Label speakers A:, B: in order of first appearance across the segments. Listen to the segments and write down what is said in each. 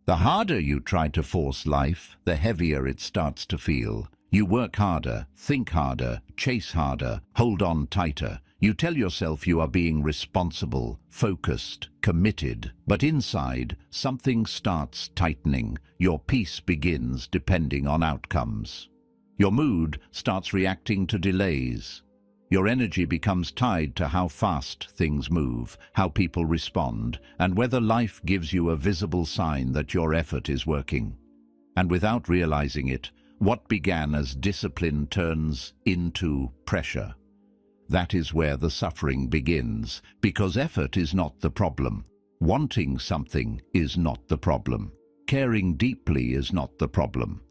A: The harder you try to force life, the heavier it starts to feel. You work harder, think harder, chase harder, hold on tighter. You tell yourself you are being responsible, focused, committed, but inside, something starts tightening. Your peace begins depending on outcomes. Your mood starts reacting to delays. Your energy becomes tied to how fast things move, how people respond, and whether life gives you a visible sign that your effort is working. And without realizing it, what began as discipline turns into pressure. That is where the suffering begins, because effort is not the problem. Wanting something is not the problem. Caring deeply is not the problem.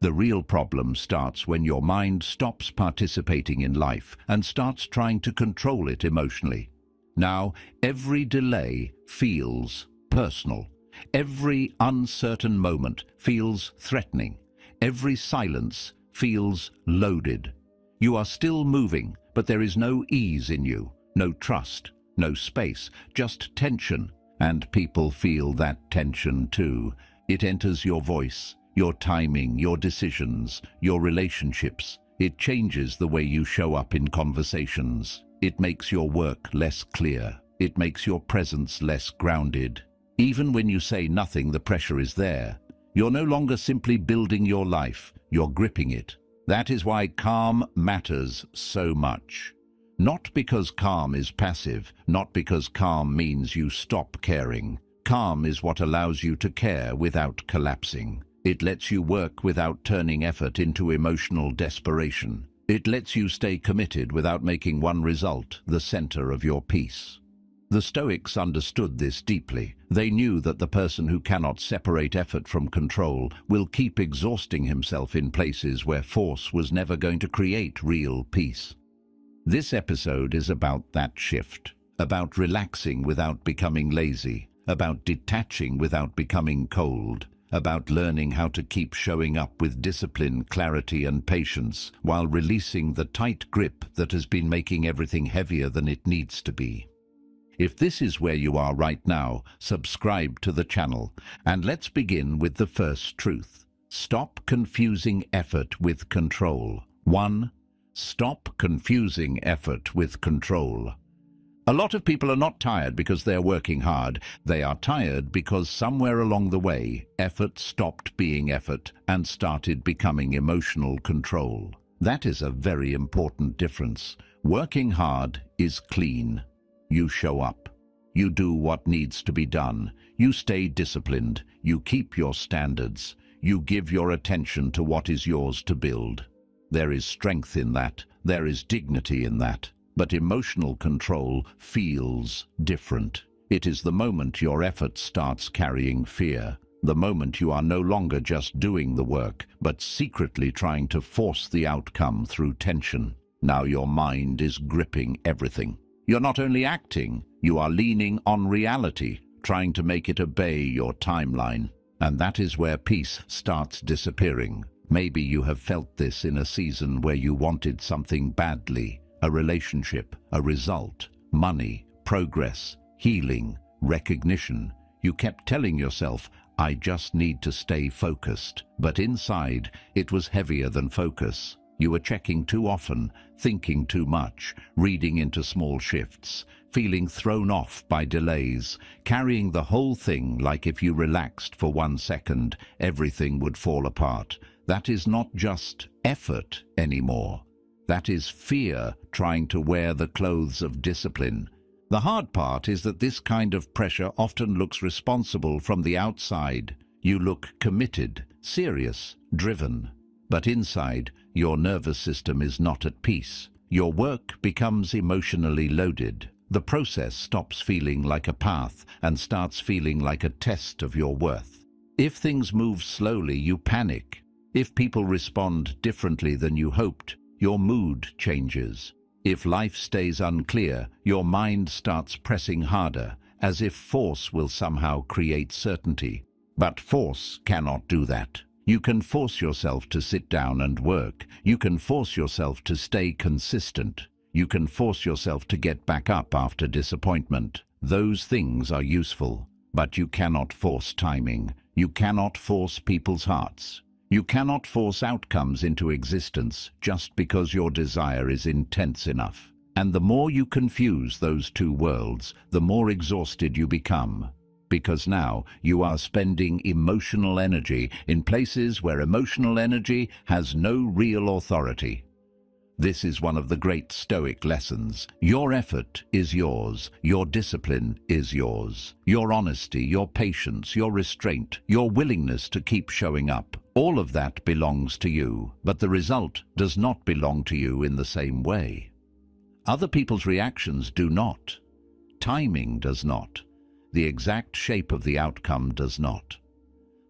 A: The real problem starts when your mind stops participating in life and starts trying to control it emotionally. Now, every delay feels personal. Every uncertain moment feels threatening. Every silence feels loaded. You are still moving, but there is no ease in you, no trust, no space, just tension. And people feel that tension too. It enters your voice, your timing, your decisions, your relationships. It changes the way you show up in conversations. It makes your work less clear. It makes your presence less grounded. Even when you say nothing, the pressure is there. You're no longer simply building your life, you're gripping it. That is why calm matters so much. Not because calm is passive, not because calm means you stop caring. Calm is what allows you to care without collapsing. It lets you work without turning effort into emotional desperation. It lets you stay committed without making one result the center of your peace. The Stoics understood this deeply. They knew that the person who cannot separate effort from control will keep exhausting himself in places where force was never going to create real peace. This episode is about that shift, about relaxing without becoming lazy, about detaching without becoming cold, about learning how to keep showing up with discipline, clarity, and patience while releasing the tight grip that has been making everything heavier than it needs to be. If this is where you are right now, subscribe to the channel, and let's begin with the first truth. Stop confusing effort with control. 1. Stop confusing effort with control. A lot of people are not tired because they're working hard. They are tired because somewhere along the way, effort stopped being effort and started becoming emotional control. That is a very important difference. Working hard is clean. You show up. You do what needs to be done. You stay disciplined. You keep your standards. You give your attention to what is yours to build. There is strength in that. There is dignity in that. But emotional control feels different. It is the moment your effort starts carrying fear. The moment you are no longer just doing the work, but secretly trying to force the outcome through tension. Now your mind is gripping everything. You're not only acting, you are leaning on reality, trying to make it obey your timeline. And that is where peace starts disappearing. Maybe you have felt this in a season where you wanted something badly, a relationship, a result, money, progress, healing, recognition. You kept telling yourself, I just need to stay focused. But inside, it was heavier than focus. You were checking too often, thinking too much, reading into small shifts, feeling thrown off by delays, carrying the whole thing like if you relaxed for 1 second, everything would fall apart. That is not just effort anymore. That is fear trying to wear the clothes of discipline. The hard part is that this kind of pressure often looks responsible from the outside. You look committed, serious, driven. But inside, your nervous system is not at peace. Your work becomes emotionally loaded. The process stops feeling like a path and starts feeling like a test of your worth. If things move slowly, you panic. If people respond differently than you hoped, your mood changes. If life stays unclear, your mind starts pressing harder, as if force will somehow create certainty. But force cannot do that. You can force yourself to sit down and work. You can force yourself to stay consistent. You can force yourself to get back up after disappointment. Those things are useful. But you cannot force timing. You cannot force people's hearts. You cannot force outcomes into existence just because your desire is intense enough. And the more you confuse those two worlds, the more exhausted you become. Because now you are spending emotional energy in places where emotional energy has no real authority. This is one of the great Stoic lessons. Your effort is yours. Your discipline is yours. Your honesty, your patience, your restraint, your willingness to keep showing up. All of that belongs to you, but the result does not belong to you in the same way. Other people's reactions do not. Timing does not. The exact shape of the outcome does not.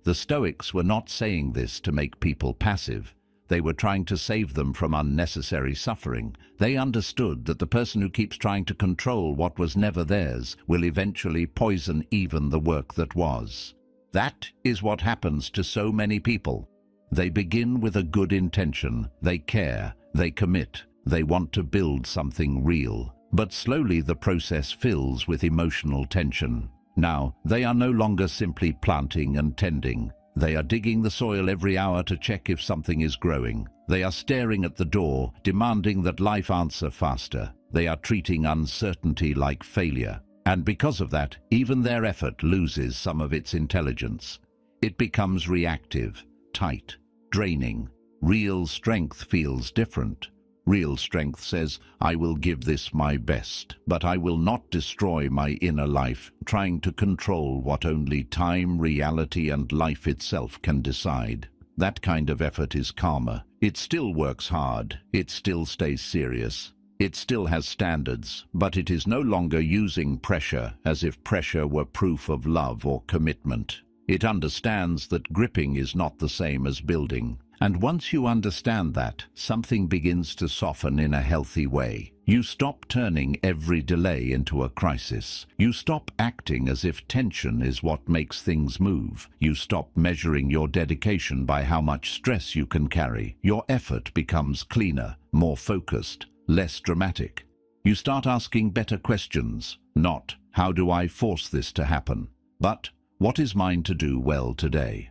A: The Stoics were not saying this to make people passive. They were trying to save them from unnecessary suffering. They understood that the person who keeps trying to control what was never theirs will eventually poison even the work that was. That is what happens to so many people. They begin with a good intention. They care. They commit. They want to build something real. But slowly the process fills with emotional tension. Now, they are no longer simply planting and tending. They are digging the soil every hour to check if something is growing. They are staring at the door, demanding that life answer faster. They are treating uncertainty like failure. And because of that, even their effort loses some of its intelligence. It becomes reactive, tight, draining. Real strength feels different. Real strength says, I will give this my best, but I will not destroy my inner life, trying to control what only time, reality, and life itself can decide. That kind of effort is calmer. It still works hard. It still stays serious. It still has standards, but it is no longer using pressure as if pressure were proof of love or commitment. It understands that gripping is not the same as building. And once you understand that, something begins to soften in a healthy way. You stop turning every delay into a crisis. You stop acting as if tension is what makes things move. You stop measuring your dedication by how much stress you can carry. Your effort becomes cleaner, more focused, less dramatic. You start asking better questions. Not, how do I force this to happen? But, what is mine to do well today?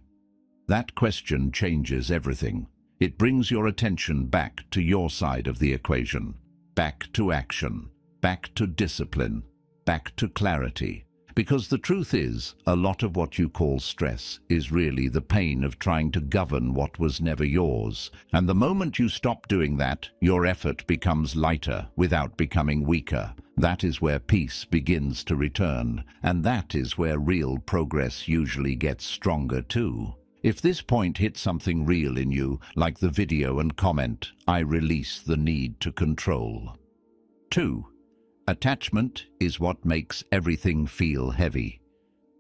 A: That question changes everything. It brings your attention back to your side of the equation, back to action, back to discipline, back to clarity. Because the truth is, a lot of what you call stress is really the pain of trying to govern what was never yours. And the moment you stop doing that, your effort becomes lighter without becoming weaker. That is where peace begins to return, and that is where real progress usually gets stronger too. If this point hits something real in you, like the video and comment, I release the need to control. 2. Attachment is what makes everything feel heavy.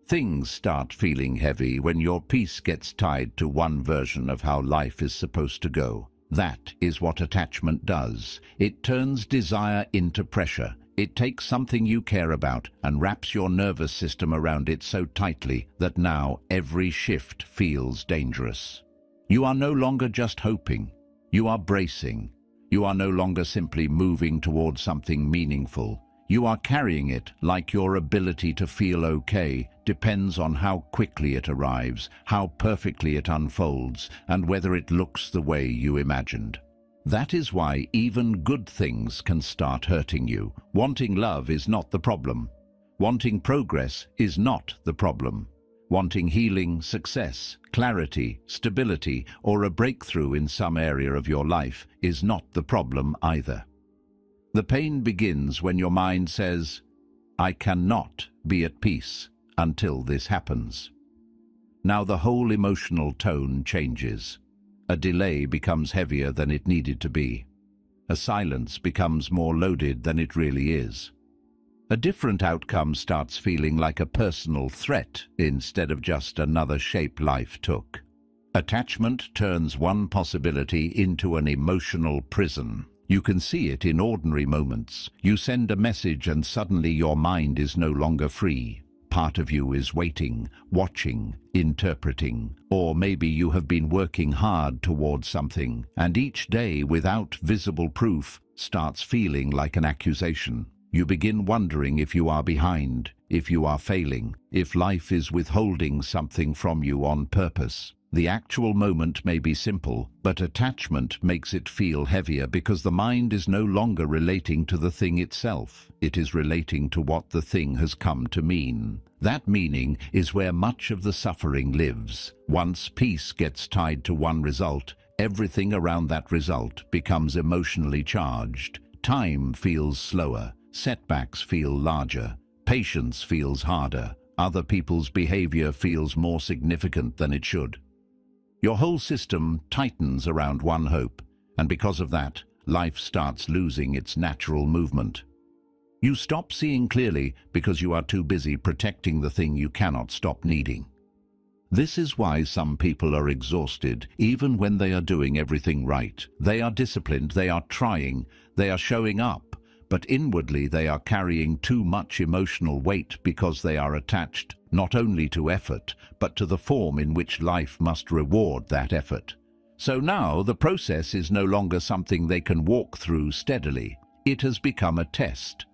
A: Things start feeling heavy when your peace gets tied to one version of how life is supposed to go. That is what attachment does. It turns desire into pressure. It takes something you care about and wraps your nervous system around it so tightly that now every shift feels dangerous. You are no longer just hoping. You are bracing. You are no longer simply moving towards something meaningful. You are carrying it like your ability to feel okay depends on how quickly it arrives, how perfectly it unfolds, and whether it looks the way you imagined. That is why even good things can start hurting you. Wanting love is not the problem. Wanting progress is not the problem. Wanting healing, success, clarity, stability, or a breakthrough in some area of your life is not the problem either. The pain begins when your mind says, I cannot be at peace until this happens. Now the whole emotional tone changes. A delay becomes heavier than it needed to be. A silence becomes more loaded than it really is. A different outcome starts feeling like a personal threat instead of just another shape life took. Attachment turns one possibility into an emotional prison. You can see it in ordinary moments. You send a message and suddenly your mind is no longer free. Part of you is waiting, watching, interpreting, or maybe you have been working hard towards something, and each day without visible proof starts feeling like an accusation. You begin wondering if you are behind, if you are failing, if life is withholding something from you on purpose. The actual moment may be simple, but attachment makes it feel heavier because the mind is no longer relating to the thing itself. It is relating to what the thing has come to mean. That meaning is where much of the suffering lives. Once peace gets tied to one result, everything around that result becomes emotionally charged. Time feels slower, setbacks feel larger, patience feels harder, other people's behavior feels more significant than it should. Your whole system tightens around one hope, and because of that, life starts losing its natural movement. You stop seeing clearly because you are too busy protecting the thing you cannot stop needing. This is why some people are exhausted even when they are doing everything right. They are disciplined, they are trying, they are showing up, but inwardly they are carrying too much emotional weight because they are attached not only to effort, but to the form in which life must reward that effort. So now the process is no longer something they can walk through steadily. It has become a test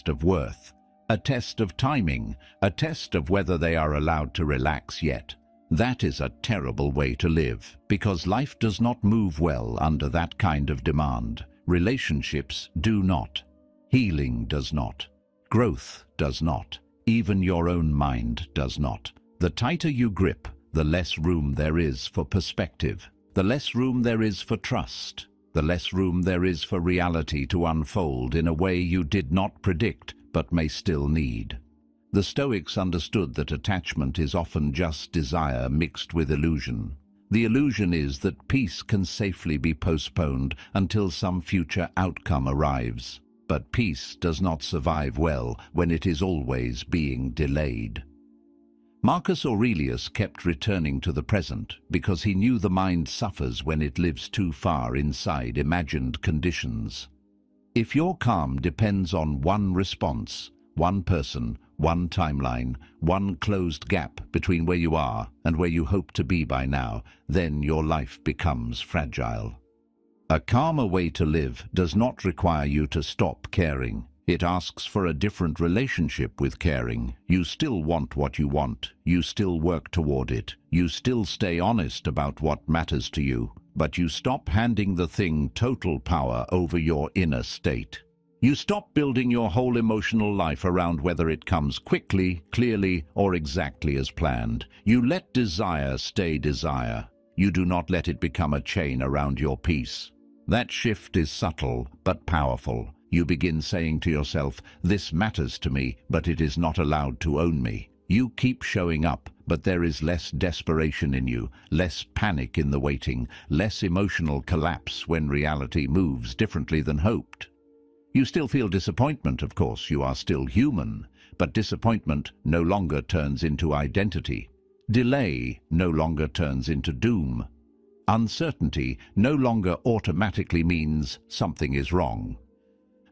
A: of worth, a test of timing, a test of whether they are allowed to relax yet. That is a terrible way to live, because life does not move well under that kind of demand. Relationships do not. Healing does not. Growth does not. Even your own mind does not. The tighter you grip, the less room there is for perspective. The less room there is for trust. The less room there is for reality to unfold in a way you did not predict but may still need. The Stoics understood that attachment is often just desire mixed with illusion. The illusion is that peace can safely be postponed until some future outcome arrives. But peace does not survive well when it is always being delayed. Marcus Aurelius kept returning to the present because he knew the mind suffers when it lives too far inside imagined conditions. If your calm depends on one response, one person, one timeline, one closed gap between where you are and where you hope to be by now, then your life becomes fragile. A calmer way to live does not require you to stop caring. It asks for a different relationship with caring. You still want what you want. You still work toward it. You still stay honest about what matters to you. But you stop handing the thing total power over your inner state. You stop building your whole emotional life around whether it comes quickly, clearly, or exactly as planned. You let desire stay desire. You do not let it become a chain around your peace. That shift is subtle but powerful. You begin saying to yourself, "This matters to me, but it is not allowed to own me." You keep showing up, but there is less desperation in you, less panic in the waiting, less emotional collapse when reality moves differently than hoped. You still feel disappointment, of course, you are still human, but disappointment no longer turns into identity. Delay no longer turns into doom. Uncertainty no longer automatically means something is wrong.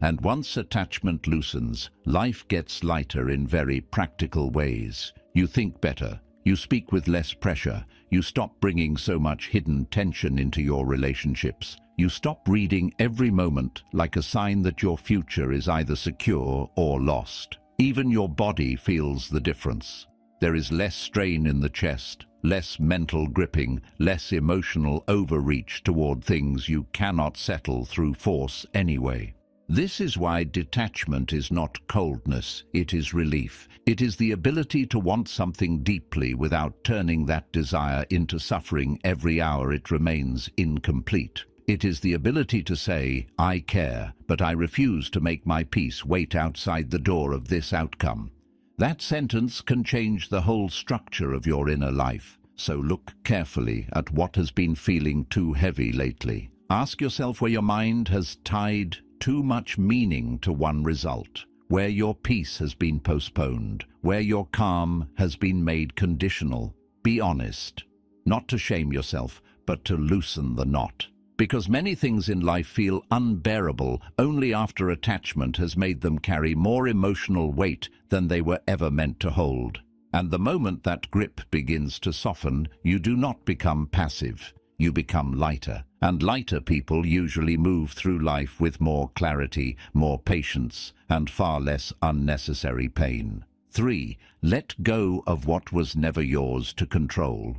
A: And once attachment loosens, life gets lighter in very practical ways. You think better, you speak with less pressure, you stop bringing so much hidden tension into your relationships. You stop reading every moment like a sign that your future is either secure or lost. Even your body feels the difference. There is less strain in the chest, less mental gripping, less emotional overreach toward things you cannot settle through force anyway. This is why detachment is not coldness, it is relief. It is the ability to want something deeply without turning that desire into suffering every hour it remains incomplete. It is the ability to say, "I care, but I refuse to make my peace wait outside the door of this outcome." That sentence can change the whole structure of your inner life. So look carefully at what has been feeling too heavy lately. Ask yourself where your mind has tied too much meaning to one result, where your peace has been postponed, where your calm has been made conditional. Be honest, not to shame yourself, but to loosen the knot. Because many things in life feel unbearable only after attachment has made them carry more emotional weight than they were ever meant to hold. And the moment that grip begins to soften, you do not become passive. you become lighter. And lighter people usually move through life with more clarity, more patience, and far less unnecessary pain. 3. Let go of what was never yours to control.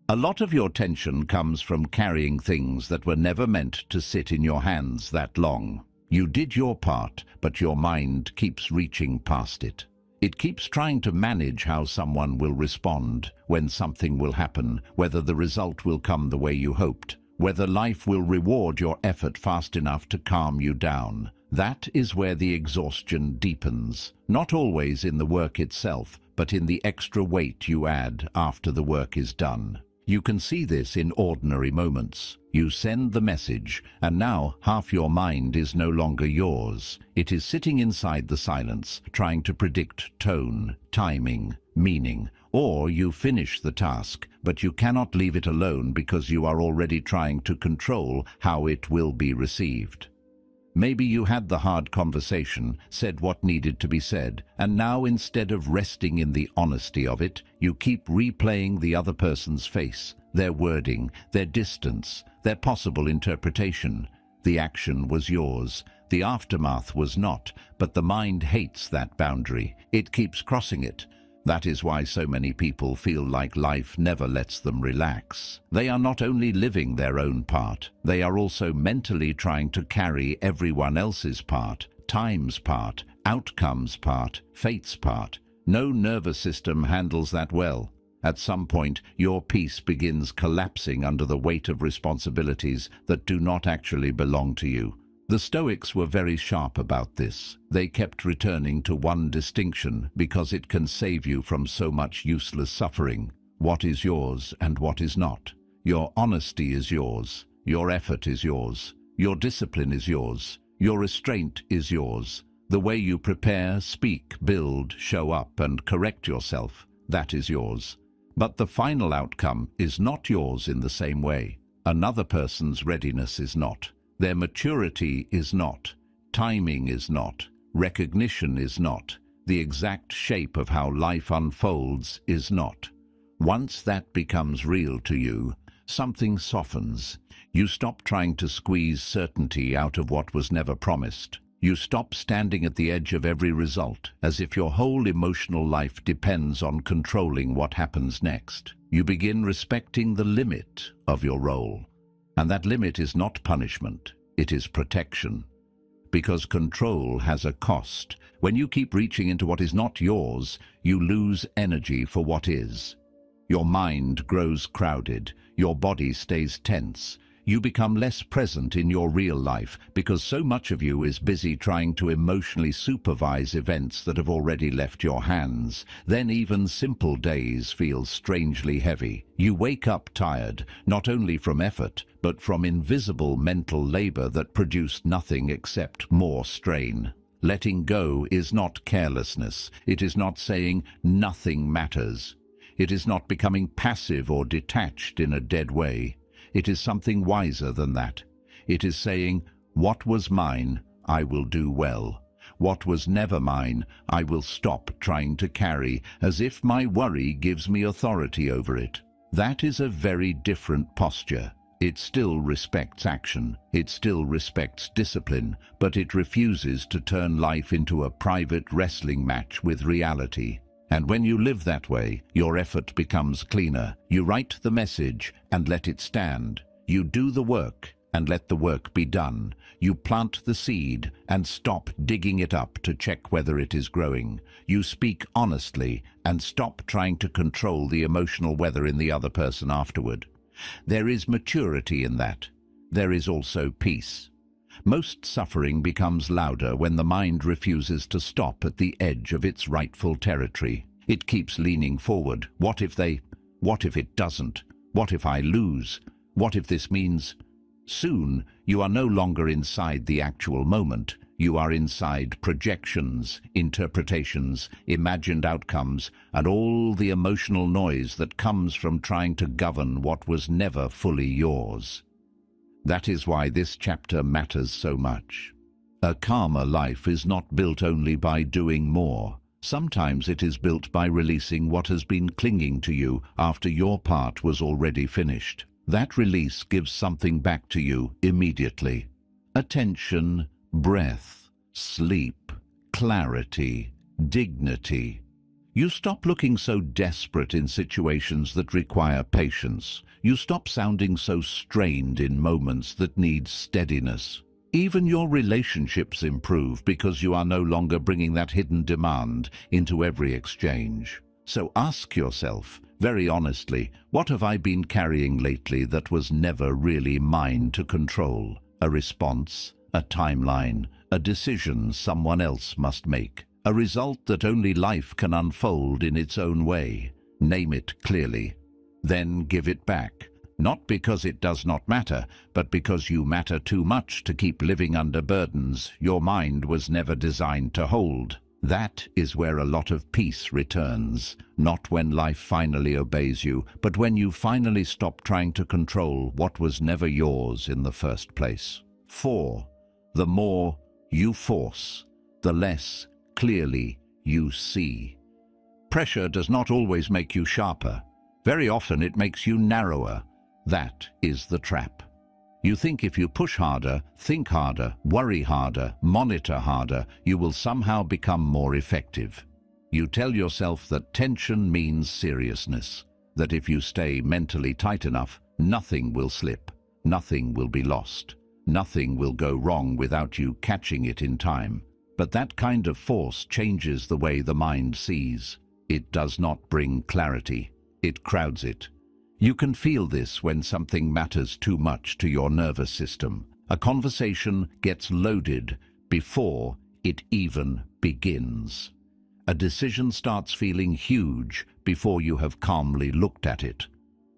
A: A lot of your tension comes from carrying things that were never meant to sit in your hands that long. You did your part, but your mind keeps reaching past it. It keeps trying to manage how someone will respond, when something will happen, whether the result will come the way you hoped, whether life will reward your effort fast enough to calm you down. That is where the exhaustion deepens, not always in the work itself, but in the extra weight you add after the work is done. You can see this in ordinary moments. You send the message, and now half your mind is no longer yours. It is sitting inside the silence, trying to predict tone, timing, meaning. Or you finish the task, but you cannot leave it alone because you are already trying to control how it will be received. Maybe you had the hard conversation, said what needed to be said, and now instead of resting in the honesty of it, you keep replaying the other person's face, their wording, their distance, their possible interpretation. The action was yours. The aftermath was not, but the mind hates that boundary. It keeps crossing it. That is why so many people feel like life never lets them relax. They are not only living their own part, they are also mentally trying to carry everyone else's part, time's part, outcome's part, fate's part. No nervous system handles that well. At some point, your peace begins collapsing under the weight of responsibilities that do not actually belong to you. The Stoics were very sharp about this. They kept returning to one distinction because it can save you from so much useless suffering. What is yours and what is not? Your honesty is yours. Your effort is yours. Your discipline is yours. Your restraint is yours. The way you prepare, speak, build, show up, and correct yourself, that is yours. But the final outcome is not yours in the same way. Another person's readiness is not. Their maturity is not, timing is not, recognition is not, the exact shape of how life unfolds is not. Once that becomes real to you, something softens. You stop trying to squeeze certainty out of what was never promised. You stop standing at the edge of every result, as if your whole emotional life depends on controlling what happens next. You begin respecting the limit of your role. And that limit is not punishment, it is protection. Because control has a cost. When you keep reaching into what is not yours, you lose energy for what is. Your mind grows crowded, your body stays tense. You become less present in your real life because so much of you is busy trying to emotionally supervise events that have already left your hands. Then even simple days feel strangely heavy. You wake up tired, not only from effort, but from invisible mental labor that produced nothing except more strain. Letting go is not carelessness. It is not saying nothing matters. It is not becoming passive or detached in a dead way. It is something wiser than that. It is saying, what was mine, I will do well. What was never mine, I will stop trying to carry, as if my worry gives me authority over it. That is a very different posture. It still respects action. It still respects discipline, but it refuses to turn life into a private wrestling match with reality. And when you live that way, your effort becomes cleaner. You write the message and let it stand. You do the work and let the work be done. You plant the seed and stop digging it up to check whether it is growing. You speak honestly and stop trying to control the emotional weather in the other person afterward. There is maturity in that. There is also peace. Most suffering becomes louder when the mind refuses to stop at the edge of its rightful territory. It keeps leaning forward. What if it doesn't? What if I lose? What if this means? Soon, you are no longer inside the actual moment. You are inside projections, interpretations, imagined outcomes, and all the emotional noise that comes from trying to govern what was never fully yours. That is why this chapter matters so much. A calmer life is not built only by doing more. Sometimes it is built by releasing what has been clinging to you after your part was already finished. That release gives something back to you immediately. Attention, breath, sleep, clarity, dignity. You stop looking so desperate in situations that require patience. You stop sounding so strained in moments that need steadiness. Even your relationships improve because you are no longer bringing that hidden demand into every exchange. So ask yourself, very honestly, what have I been carrying lately that was never really mine to control? A response, a timeline, a decision someone else must make. A result that only life can unfold in its own way. Name it clearly. Then give it back. Not because it does not matter, but because you matter too much to keep living under burdens your mind was never designed to hold. That is where a lot of peace returns. Not when life finally obeys you, but when you finally stop trying to control what was never yours in the first place. 4. The more you force, the less clearly you see. Pressure does not always make you sharper. Very often it makes you narrower. That is the trap. You think if you push harder, think harder, worry harder, monitor harder, you will somehow become more effective. You tell yourself that tension means seriousness, that if you stay mentally tight enough, nothing will slip, nothing will be lost, nothing will go wrong without you catching it in time. But that kind of force changes the way the mind sees. It does not bring clarity. It crowds it. You can feel this when something matters too much to your nervous system. A conversation gets loaded before it even begins. A decision starts feeling huge before you have calmly looked at it.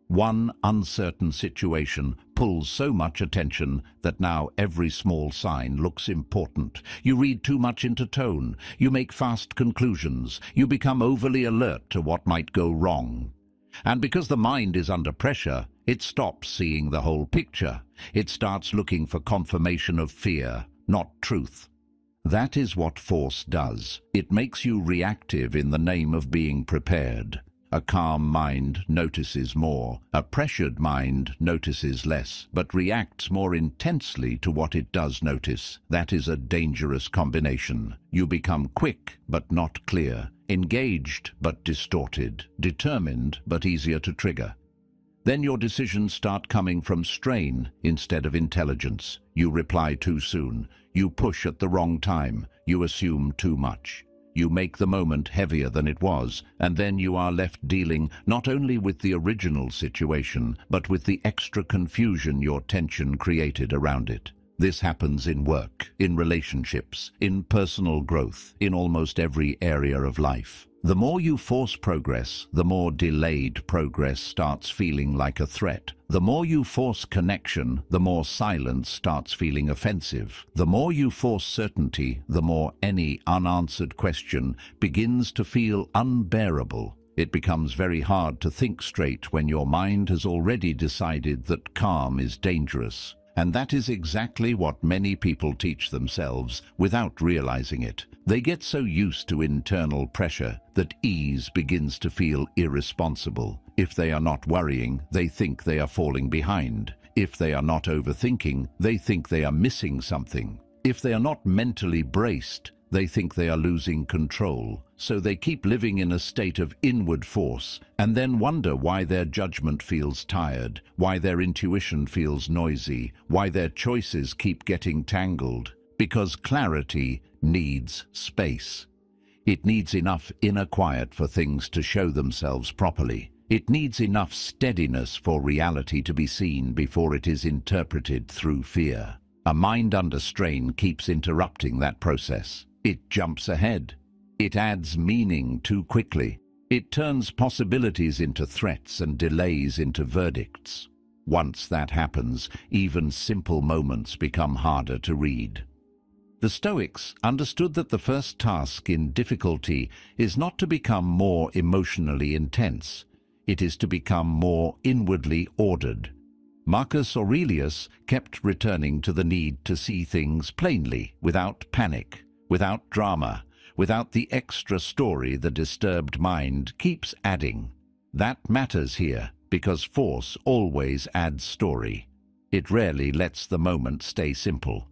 A: One uncertain situation pulls so much attention that now every small sign looks important. You read too much into tone. You make fast conclusions. You become overly alert to what might go wrong. And because the mind is under pressure, it stops seeing the whole picture. It starts looking for confirmation of fear, not truth. That is what force does. It makes you reactive in the name of being prepared. A calm mind notices more. A pressured mind notices less, but reacts more intensely to what it does notice. That is a dangerous combination. You become quick but not clear, engaged but distorted, determined but easier to trigger. Then your decisions start coming from strain instead of intelligence. You reply too soon. You push at the wrong time. You assume too much. You make the moment heavier than it was, and then you are left dealing not only with the original situation, but with the extra confusion your tension created around it. This happens in work, in relationships, in personal growth, in almost every area of life. The more you force progress, the more delayed progress starts feeling like a threat. The more you force connection, the more silence starts feeling offensive. The more you force certainty, the more any unanswered question begins to feel unbearable. It becomes very hard to think straight when your mind has already decided that calm is dangerous. And that is exactly what many people teach themselves without realizing it. They get so used to internal pressure that ease begins to feel irresponsible. If they are not worrying, they think they are falling behind. If they are not overthinking, they think they are missing something. If they are not mentally braced, they think they are losing control. So they keep living in a state of inward force and then wonder why their judgment feels tired, why their intuition feels noisy, why their choices keep getting tangled. Because clarity needs space. It needs enough inner quiet for things to show themselves properly. It needs enough steadiness for reality to be seen before it is interpreted through fear. A mind under strain keeps interrupting that process. It jumps ahead. It adds meaning too quickly. It turns possibilities into threats and delays into verdicts. Once that happens, even simple moments become harder to read. The Stoics understood that the first task in difficulty is not to become more emotionally intense. It is to become more inwardly ordered. Marcus Aurelius kept returning to the need to see things plainly, without panic, without drama, without the extra story the disturbed mind keeps adding. That matters here, because force always adds story. It rarely lets the moment stay simple.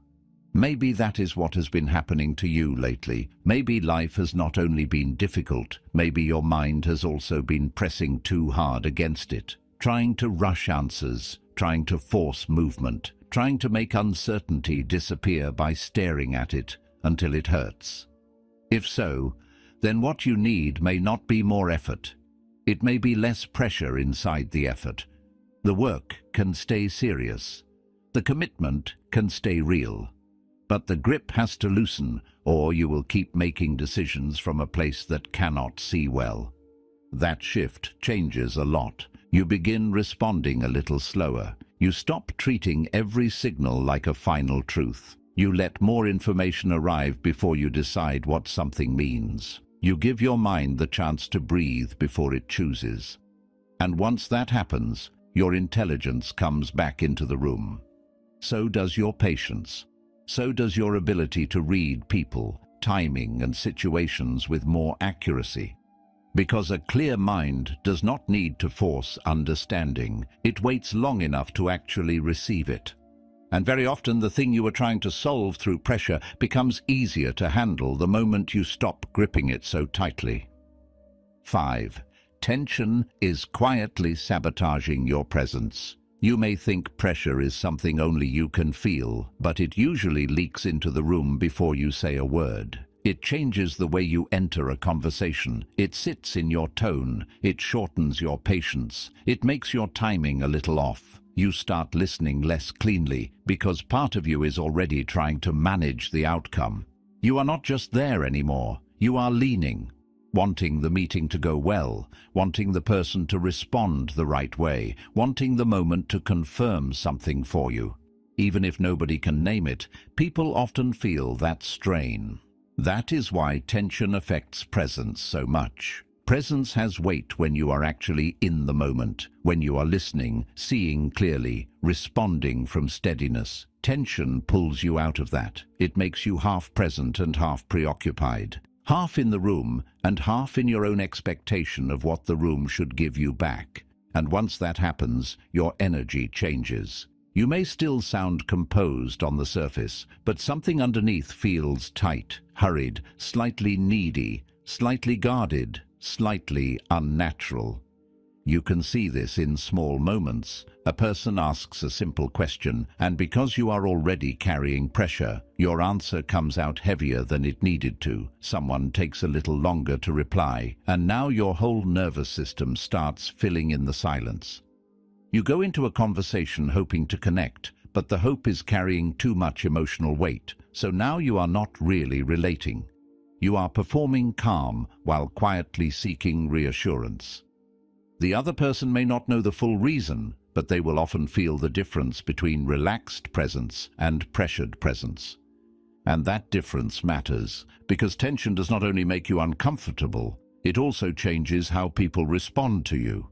A: Maybe that is what has been happening to you lately. Maybe life has not only been difficult, maybe your mind has also been pressing too hard against it, trying to rush answers, trying to force movement, trying to make uncertainty disappear by staring at it until it hurts. If so, then what you need may not be more effort. It may be less pressure inside the effort. The work can stay serious. The commitment can stay real. But the grip has to loosen, or you will keep making decisions from a place that cannot see well. That shift changes a lot. You begin responding a little slower. You stop treating every signal like a final truth. You let more information arrive before you decide what something means. You give your mind the chance to breathe before it chooses. And once that happens, your intelligence comes back into the room. So does your patience. So does your ability to read people, timing, and situations with more accuracy. Because a clear mind does not need to force understanding. It waits long enough to actually receive it. And very often the thing you were trying to solve through pressure becomes easier to handle the moment you stop gripping it so tightly. 5. Tension is quietly sabotaging your presence. You may think pressure is something only you can feel, but it usually leaks into the room before you say a word. It changes the way you enter a conversation. It sits in your tone. It shortens your patience. It makes your timing a little off. You start listening less cleanly because part of you is already trying to manage the outcome. You are not just there anymore. You are leaning, wanting the meeting to go well, wanting the person to respond the right way, wanting the moment to confirm something for you. Even if nobody can name it, people often feel that strain. That is why tension affects presence so much. Presence has weight when you are actually in the moment, when you are listening, seeing clearly, responding from steadiness. Tension pulls you out of that. It makes you half present and half preoccupied. Half in the room and half in your own expectation of what the room should give you back. And once that happens, your energy changes. You may still sound composed on the surface, but something underneath feels tight, hurried, slightly needy, slightly guarded, slightly unnatural. You can see this in small moments. A person asks a simple question, and because you are already carrying pressure, your answer comes out heavier than it needed to. Someone takes a little longer to reply, and now your whole nervous system starts filling in the silence. You go into a conversation hoping to connect, but the hope is carrying too much emotional weight, so now you are not really relating. You are performing calm while quietly seeking reassurance. The other person may not know the full reason, but they will often feel the difference between relaxed presence and pressured presence. And that difference matters, because tension does not only make you uncomfortable, it also changes how people respond to you.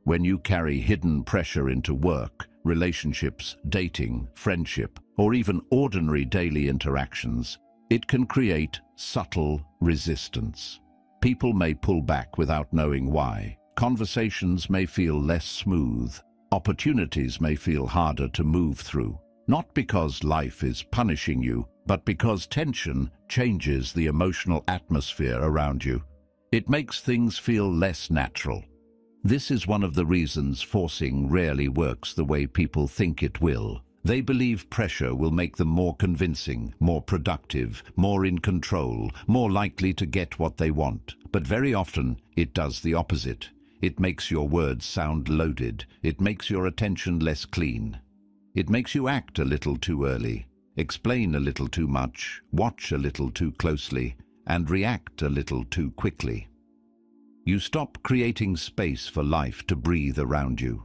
A: When you carry hidden pressure into work, relationships, dating, friendship, or even ordinary daily interactions, it can create subtle resistance. People may pull back without knowing why. Conversations may feel less smooth. Opportunities may feel harder to move through. Not because life is punishing you, but because tension changes the emotional atmosphere around you. It makes things feel less natural. This is one of the reasons forcing rarely works the way people think it will. They believe pressure will make them more convincing, more productive, more in control, more likely to get what they want. But very often, it does the opposite. It makes your words sound loaded. It makes your attention less clean. It makes you act a little too early, explain a little too much, watch a little too closely, and react a little too quickly. You stop creating space for life to breathe around you.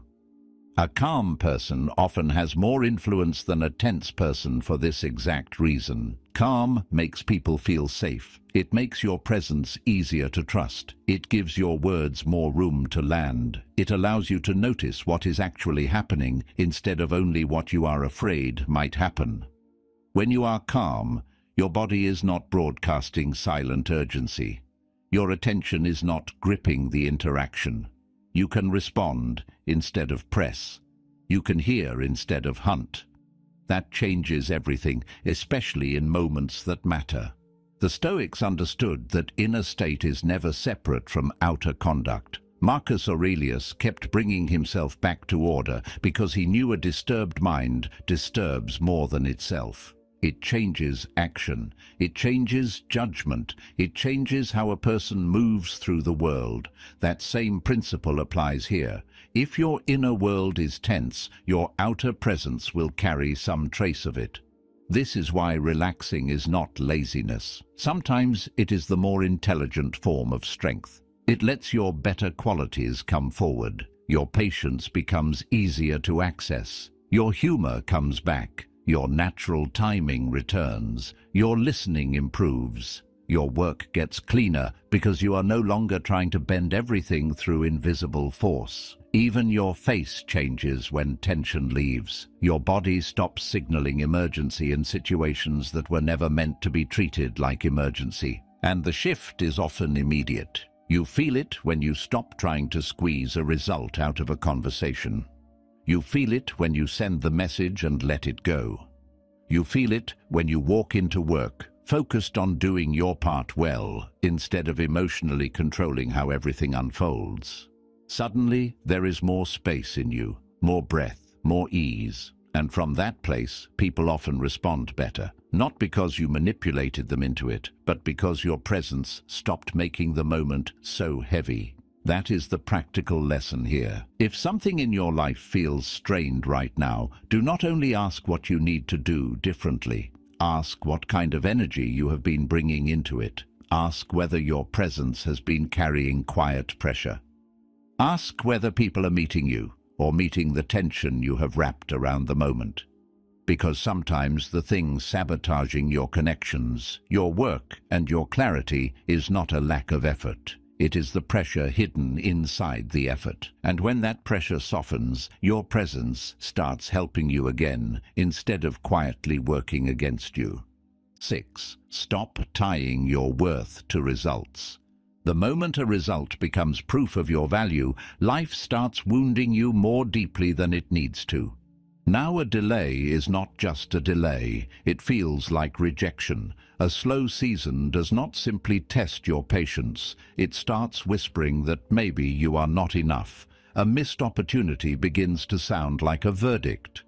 A: A calm person often has more influence than a tense person for this exact reason. Calm makes people feel safe. It makes your presence easier to trust. It gives your words more room to land. It allows you to notice what is actually happening instead of only what you are afraid might happen. When you are calm, your body is not broadcasting silent urgency. Your attention is not gripping the interaction. You can respond, instead of press. You can hear instead of hunt. That changes everything, especially in moments that matter. The Stoics understood that inner state is never separate from outer conduct. Marcus Aurelius kept bringing himself back to order because he knew a disturbed mind disturbs more than itself. It changes action, it changes judgment, it changes how a person moves through the world. That same principle applies here. If your inner world is tense, your outer presence will carry some trace of it. This is why relaxing is not laziness. Sometimes it is the more intelligent form of strength. It lets your better qualities come forward. Your patience becomes easier to access. Your humor comes back. Your natural timing returns. Your listening improves. Your work gets cleaner because you are no longer trying to bend everything through invisible force. Even your face changes when tension leaves. Your body stops signaling emergency in situations that were never meant to be treated like emergency. And the shift is often immediate. You feel it when you stop trying to squeeze a result out of a conversation. You feel it when you send the message and let it go. You feel it when you walk into work, focused on doing your part well, instead of emotionally controlling how everything unfolds. Suddenly, there is more space in you, more breath, more ease. And from that place, people often respond better. Not because you manipulated them into it, but because your presence stopped making the moment so heavy. That is the practical lesson here. If something in your life feels strained right now, do not only ask what you need to do differently. Ask what kind of energy you have been bringing into it. Ask whether your presence has been carrying quiet pressure. Ask whether people are meeting you, or meeting the tension you have wrapped around the moment. Because sometimes the thing sabotaging your connections, your work, and your clarity is not a lack of effort. It is the pressure hidden inside the effort. And when that pressure softens, your presence starts helping you again, instead of quietly working against you. 6. Stop tying your worth to results. The moment a result becomes proof of your value, life starts wounding you more deeply than it needs to. Now a delay is not just a delay, it feels like rejection. A slow season does not simply test your patience, it starts whispering that maybe you are not enough. A missed opportunity begins to sound like a verdict.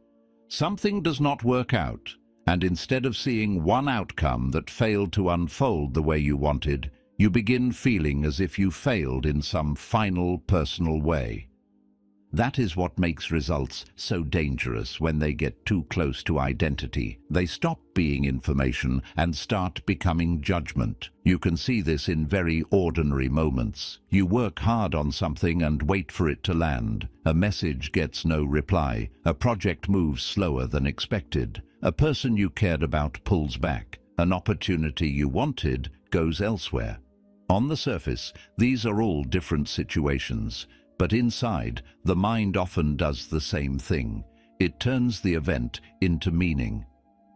A: Something does not work out, and instead of seeing one outcome that failed to unfold the way you wanted, you begin feeling as if you failed in some final personal way. That is what makes results so dangerous when they get too close to identity. They stop being information and start becoming judgment. You can see this in very ordinary moments. You work hard on something and wait for it to land. A message gets no reply. A project moves slower than expected. A person you cared about pulls back. An opportunity you wanted goes elsewhere. On the surface, these are all different situations. But inside, the mind often does the same thing. It turns the event into meaning.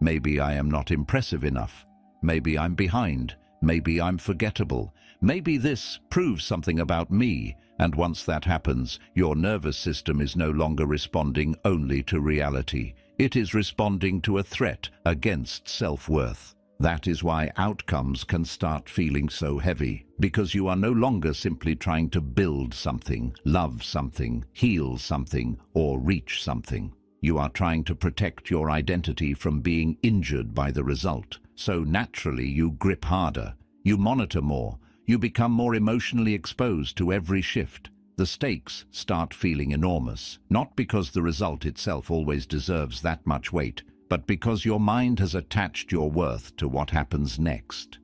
A: Maybe I am not impressive enough. Maybe I'm behind. Maybe I'm forgettable. Maybe this proves something about me. And once that happens, your nervous system is no longer responding only to reality. It is responding to a threat against self-worth. That is why outcomes can start feeling so heavy, because you are no longer simply trying to build something, love something, heal something, or reach something. You are trying to protect your identity from being injured by the result. So naturally you grip harder, you monitor more, you become more emotionally exposed to every shift. The stakes start feeling enormous, not because the result itself always deserves that much weight, but because your mind has attached your worth to what happens next.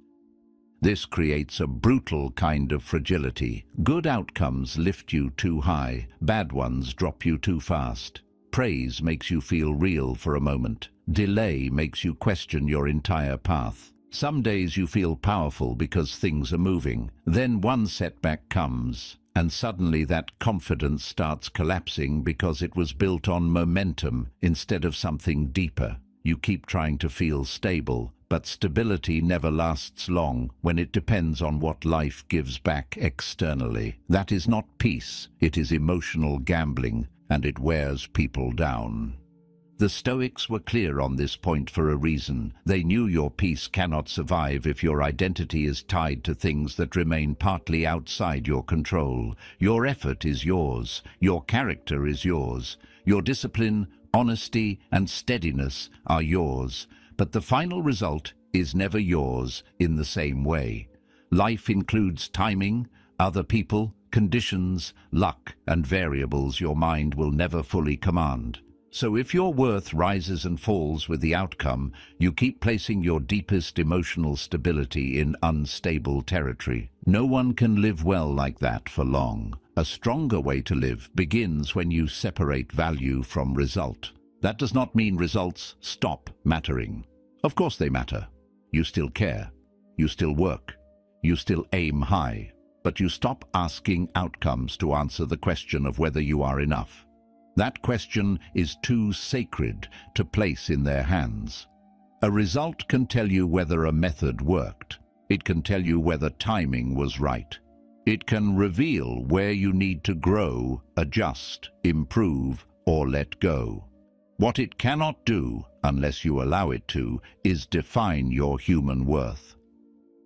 A: This creates a brutal kind of fragility. Good outcomes lift you too high, bad ones drop you too fast. Praise makes you feel real for a moment. Delay makes you question your entire path. Some days you feel powerful because things are moving. Then one setback comes, and suddenly that confidence starts collapsing because it was built on momentum instead of something deeper. You keep trying to feel stable, But stability never lasts long when it depends on what life gives back externally. That is not peace, it is emotional gambling, and it wears people down. The Stoics were clear on this point for a reason. They knew your peace cannot survive if your identity is tied to things that remain partly outside your control. Your effort is yours. Your character is yours. Your discipline, honesty, and steadiness are yours. But the final result is never yours in the same way. Life includes timing, other people, conditions, luck, and variables your mind will never fully command. So if your worth rises and falls with the outcome, you keep placing your deepest emotional stability in unstable territory. No one can live well like that for long. A stronger way to live begins when you separate value from result. That does not mean results stop mattering. Of course they matter. You still care. You still work. You still aim high. But you stop asking outcomes to answer the question of whether you are enough. That question is too sacred to place in their hands. A result can tell you whether a method worked. It can tell you whether timing was right. It can reveal where you need to grow, adjust, improve, or let go. What it cannot do, unless you allow it to, is define your human worth.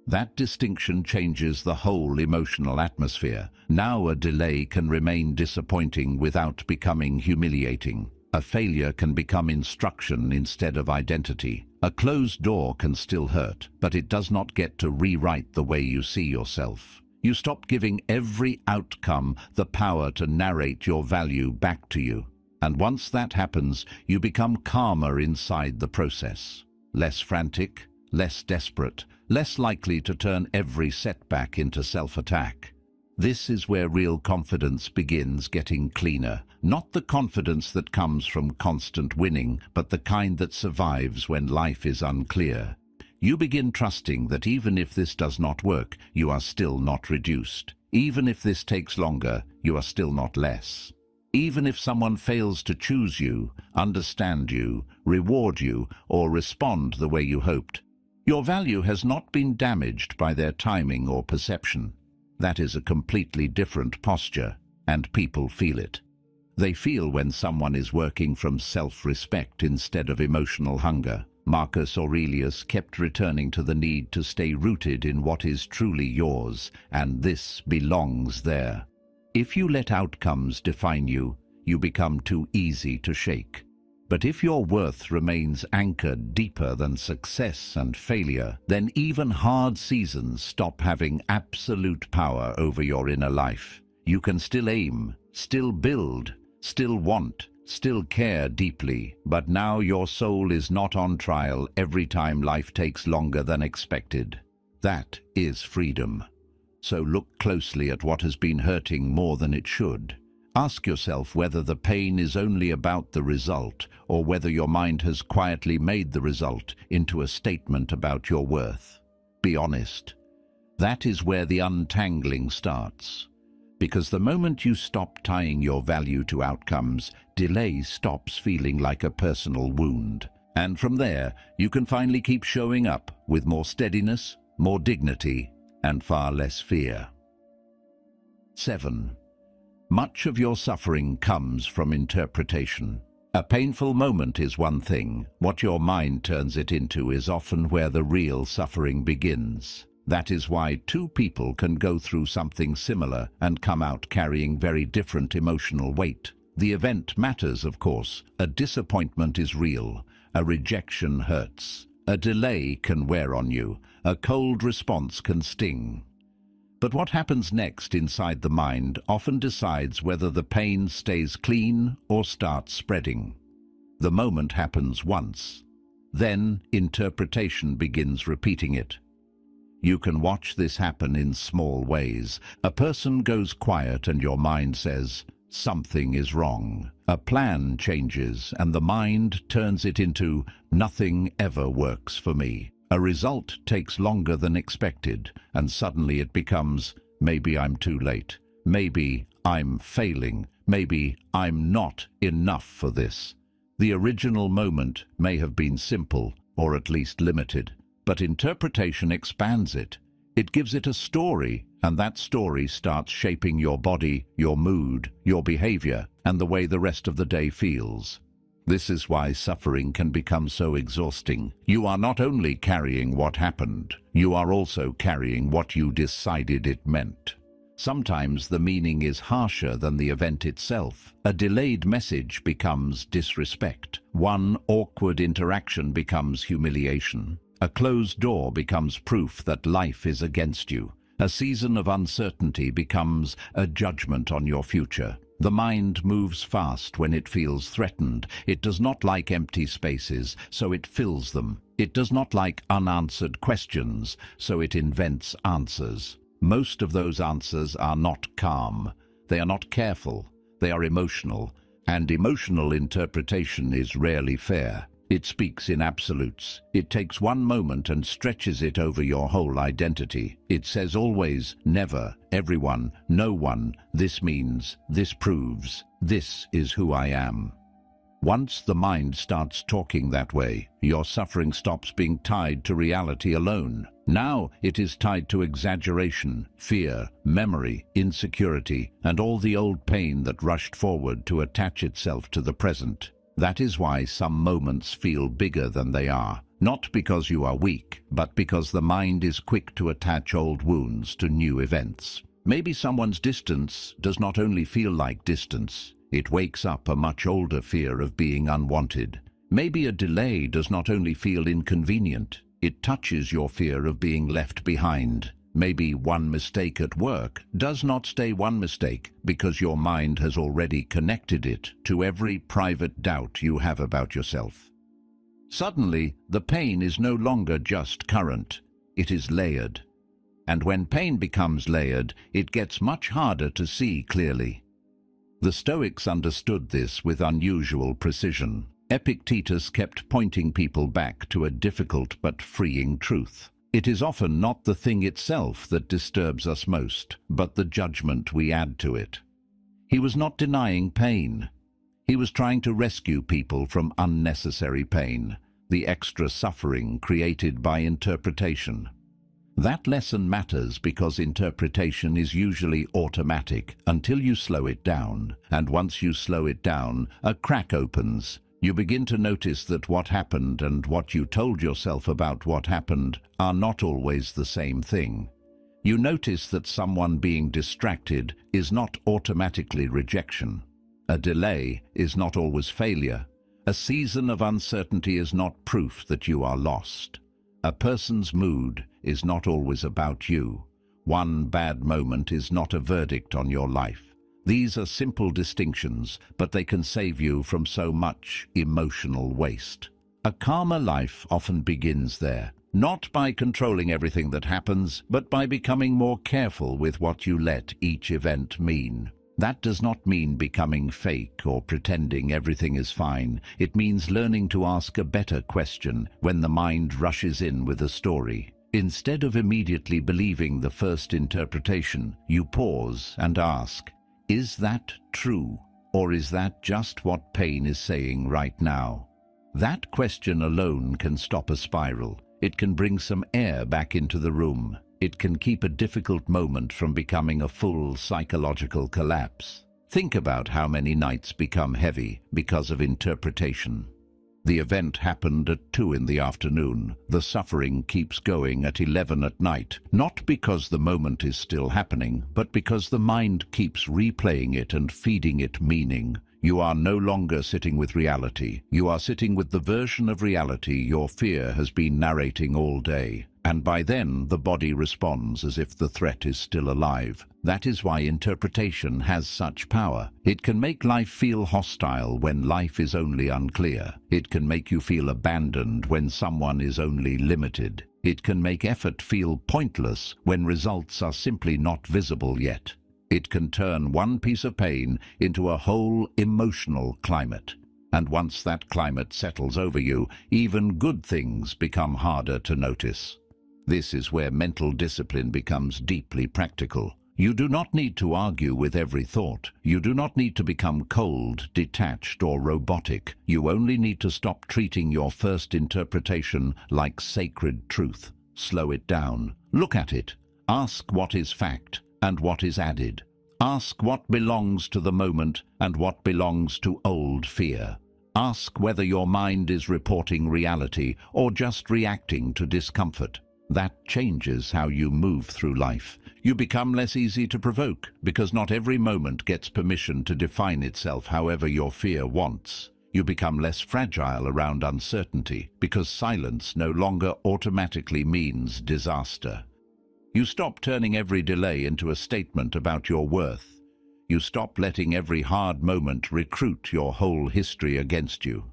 A: That distinction changes the whole emotional atmosphere. Now a delay can remain disappointing without becoming humiliating. A failure can become instruction instead of identity. A closed door can still hurt, but it does not get to rewrite the way you see yourself. You stop giving every outcome the power to narrate your value back to you. And once that happens, you become calmer inside the process. Less frantic, less desperate, less likely to turn every setback into self-attack. This is where real confidence begins getting cleaner. Not the confidence that comes from constant winning, but the kind that survives when life is unclear. You begin trusting that even if this does not work, you are still not reduced. Even if this takes longer, you are still not less. Even if someone fails to choose you, understand you, reward you, or respond the way you hoped, your value has not been damaged by their timing or perception. That is a completely different posture, and people feel it. They feel when someone is working from self-respect instead of emotional hunger. Marcus Aurelius kept returning to the need to stay rooted in what is truly yours, and this belongs there. If you let outcomes define you, you become too easy to shake. But if your worth remains anchored deeper than success and failure, then even hard seasons stop having absolute power over your inner life. You can still aim, still build, still want, still care deeply, but now your soul is not on trial every time life takes longer than expected. That is freedom. So look closely at what has been hurting more than it should. Ask yourself whether the pain is only about the result, or whether your mind has quietly made the result into a statement about your worth. Be honest. That is where the untangling starts. Because the moment you stop tying your value to outcomes, delay stops feeling like a personal wound. And from there, you can finally keep showing up with more steadiness, more dignity, and far less fear. 7. Much of your suffering comes from interpretation. A painful moment is one thing. What your mind turns it into is often where the real suffering begins. That is why two people can go through something similar and come out carrying very different emotional weight. The event matters, of course. A disappointment is real. A rejection hurts. A delay can wear on you. A cold response can sting. But what happens next inside the mind often decides whether the pain stays clean or starts spreading. The moment happens once. Then interpretation begins repeating it. You can watch this happen in small ways. A person goes quiet and your mind says, something is wrong. A plan changes and the mind turns it into, nothing ever works for me. A result takes longer than expected, and suddenly it becomes, maybe I'm too late, maybe I'm failing, maybe I'm not enough for this. The original moment may have been simple, or at least limited, but interpretation expands it. It gives it a story, and that story starts shaping your body, your mood, your behavior, and the way the rest of the day feels. This is why suffering can become so exhausting. You are not only carrying what happened, you are also carrying what you decided it meant. Sometimes the meaning is harsher than the event itself. A delayed message becomes disrespect. One awkward interaction becomes humiliation. A closed door becomes proof that life is against you. A season of uncertainty becomes a judgment on your future. The mind moves fast when it feels threatened. It does not like empty spaces, so it fills them. It does not like unanswered questions, so it invents answers. Most of those answers are not calm. They are not careful. They are emotional, and emotional interpretation is rarely fair. It speaks in absolutes. It takes one moment and stretches it over your whole identity. It says always, never, everyone, no one, this means, this proves, this is who I am. Once the mind starts talking that way, your suffering stops being tied to reality alone. Now it is tied to exaggeration, fear, memory, insecurity, and all the old pain that rushed forward to attach itself to the present. That is why some moments feel bigger than they are, not because you are weak, but because the mind is quick to attach old wounds to new events. Maybe someone's distance does not only feel like distance, it wakes up a much older fear of being unwanted. Maybe a delay does not only feel inconvenient, it touches your fear of being left behind. Maybe one mistake at work does not stay one mistake because your mind has already connected it to every private doubt you have about yourself. Suddenly, the pain is no longer just current, it is layered. And when pain becomes layered, it gets much harder to see clearly. The Stoics understood this with unusual precision. Epictetus kept pointing people back to a difficult but freeing truth. It is often not the thing itself that disturbs us most, but the judgment we add to it. He was not denying pain. He was trying to rescue people from unnecessary pain, the extra suffering created by interpretation. That lesson matters because interpretation is usually automatic until you slow it down, and once you slow it down, a crack opens. You begin to notice that what happened and what you told yourself about what happened are not always the same thing. You notice that someone being distracted is not automatically rejection. A delay is not always failure. A season of uncertainty is not proof that you are lost. A person's mood is not always about you. One bad moment is not a verdict on your life. These are simple distinctions, but they can save you from so much emotional waste. A calmer life often begins there, not by controlling everything that happens, but by becoming more careful with what you let each event mean. That does not mean becoming fake or pretending everything is fine. It means learning to ask a better question when the mind rushes in with a story. Instead of immediately believing the first interpretation, you pause and ask, is that true, or is that just what pain is saying right now? That question alone can stop a spiral. It can bring some air back into the room. It can keep a difficult moment from becoming a full psychological collapse. Think about how many nights become heavy because of interpretation. The event happened at 2 in the afternoon. The suffering keeps going at 11 at night, not because the moment is still happening, but because the mind keeps replaying it and feeding it meaning. You are no longer sitting with reality. You are sitting with the version of reality your fear has been narrating all day. And by then, the body responds as if the threat is still alive. That is why interpretation has such power. It can make life feel hostile when life is only unclear. It can make you feel abandoned when someone is only limited. It can make effort feel pointless when results are simply not visible yet. It can turn one piece of pain into a whole emotional climate. And once that climate settles over you, even good things become harder to notice. This is where mental discipline becomes deeply practical. You do not need to argue with every thought. You do not need to become cold, detached, or robotic. You only need to stop treating your first interpretation like sacred truth. Slow it down. Look at it. Ask what is fact and what is added. Ask what belongs to the moment and what belongs to old fear. Ask whether your mind is reporting reality or just reacting to discomfort. That changes how you move through life. You become less easy to provoke because not every moment gets permission to define itself however your fear wants. You become less fragile around uncertainty because silence no longer automatically means disaster. You stop turning every delay into a statement about your worth. You stop letting every hard moment recruit your whole history against you.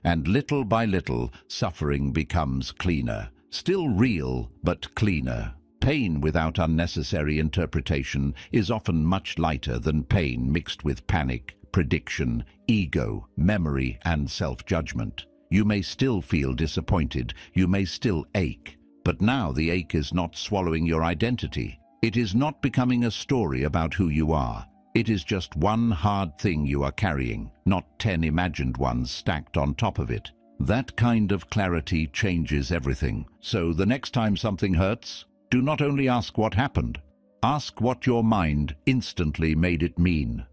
A: And little by little, suffering becomes cleaner. Still real, but cleaner. Pain without unnecessary interpretation is often much lighter than pain mixed with panic, prediction, ego, memory, and self-judgment. You may still feel disappointed, you may still ache, but now the ache is not swallowing your identity. It is not becoming a story about who you are. It is just one hard thing you are carrying, not 10 imagined ones stacked on top of it. That kind of clarity changes everything. So the next time something hurts, do not only ask what happened, ask what your mind instantly made it mean.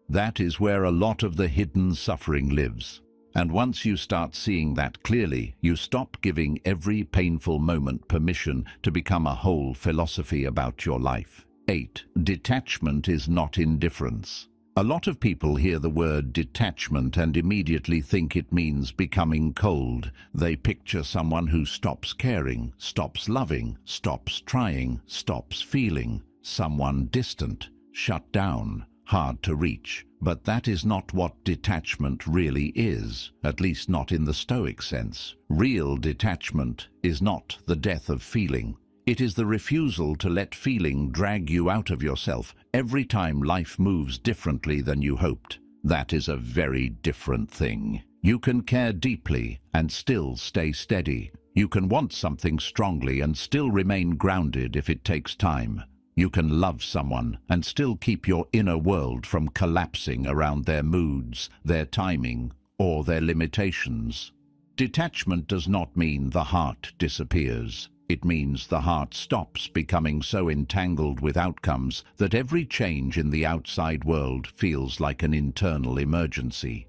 A: That is where a lot of the hidden suffering lives. And once you start seeing that clearly, you stop giving every painful moment permission to become a whole philosophy about your life. 8. Detachment is not indifference. A lot of people hear the word detachment and immediately think it means becoming cold. They picture someone who stops caring, stops loving, stops trying, stops feeling, someone distant, shut down, hard to reach. But that is not what detachment really is, at least not in the Stoic sense. Real detachment is not the death of feeling. It is the refusal to let feeling drag you out of yourself every time life moves differently than you hoped. That is a very different thing. You can care deeply and still stay steady. You can want something strongly and still remain grounded if it takes time. You can love someone and still keep your inner world from collapsing around their moods, their timing, or their limitations. Detachment does not mean the heart disappears. It means the heart stops becoming so entangled with outcomes that every change in the outside world feels like an internal emergency.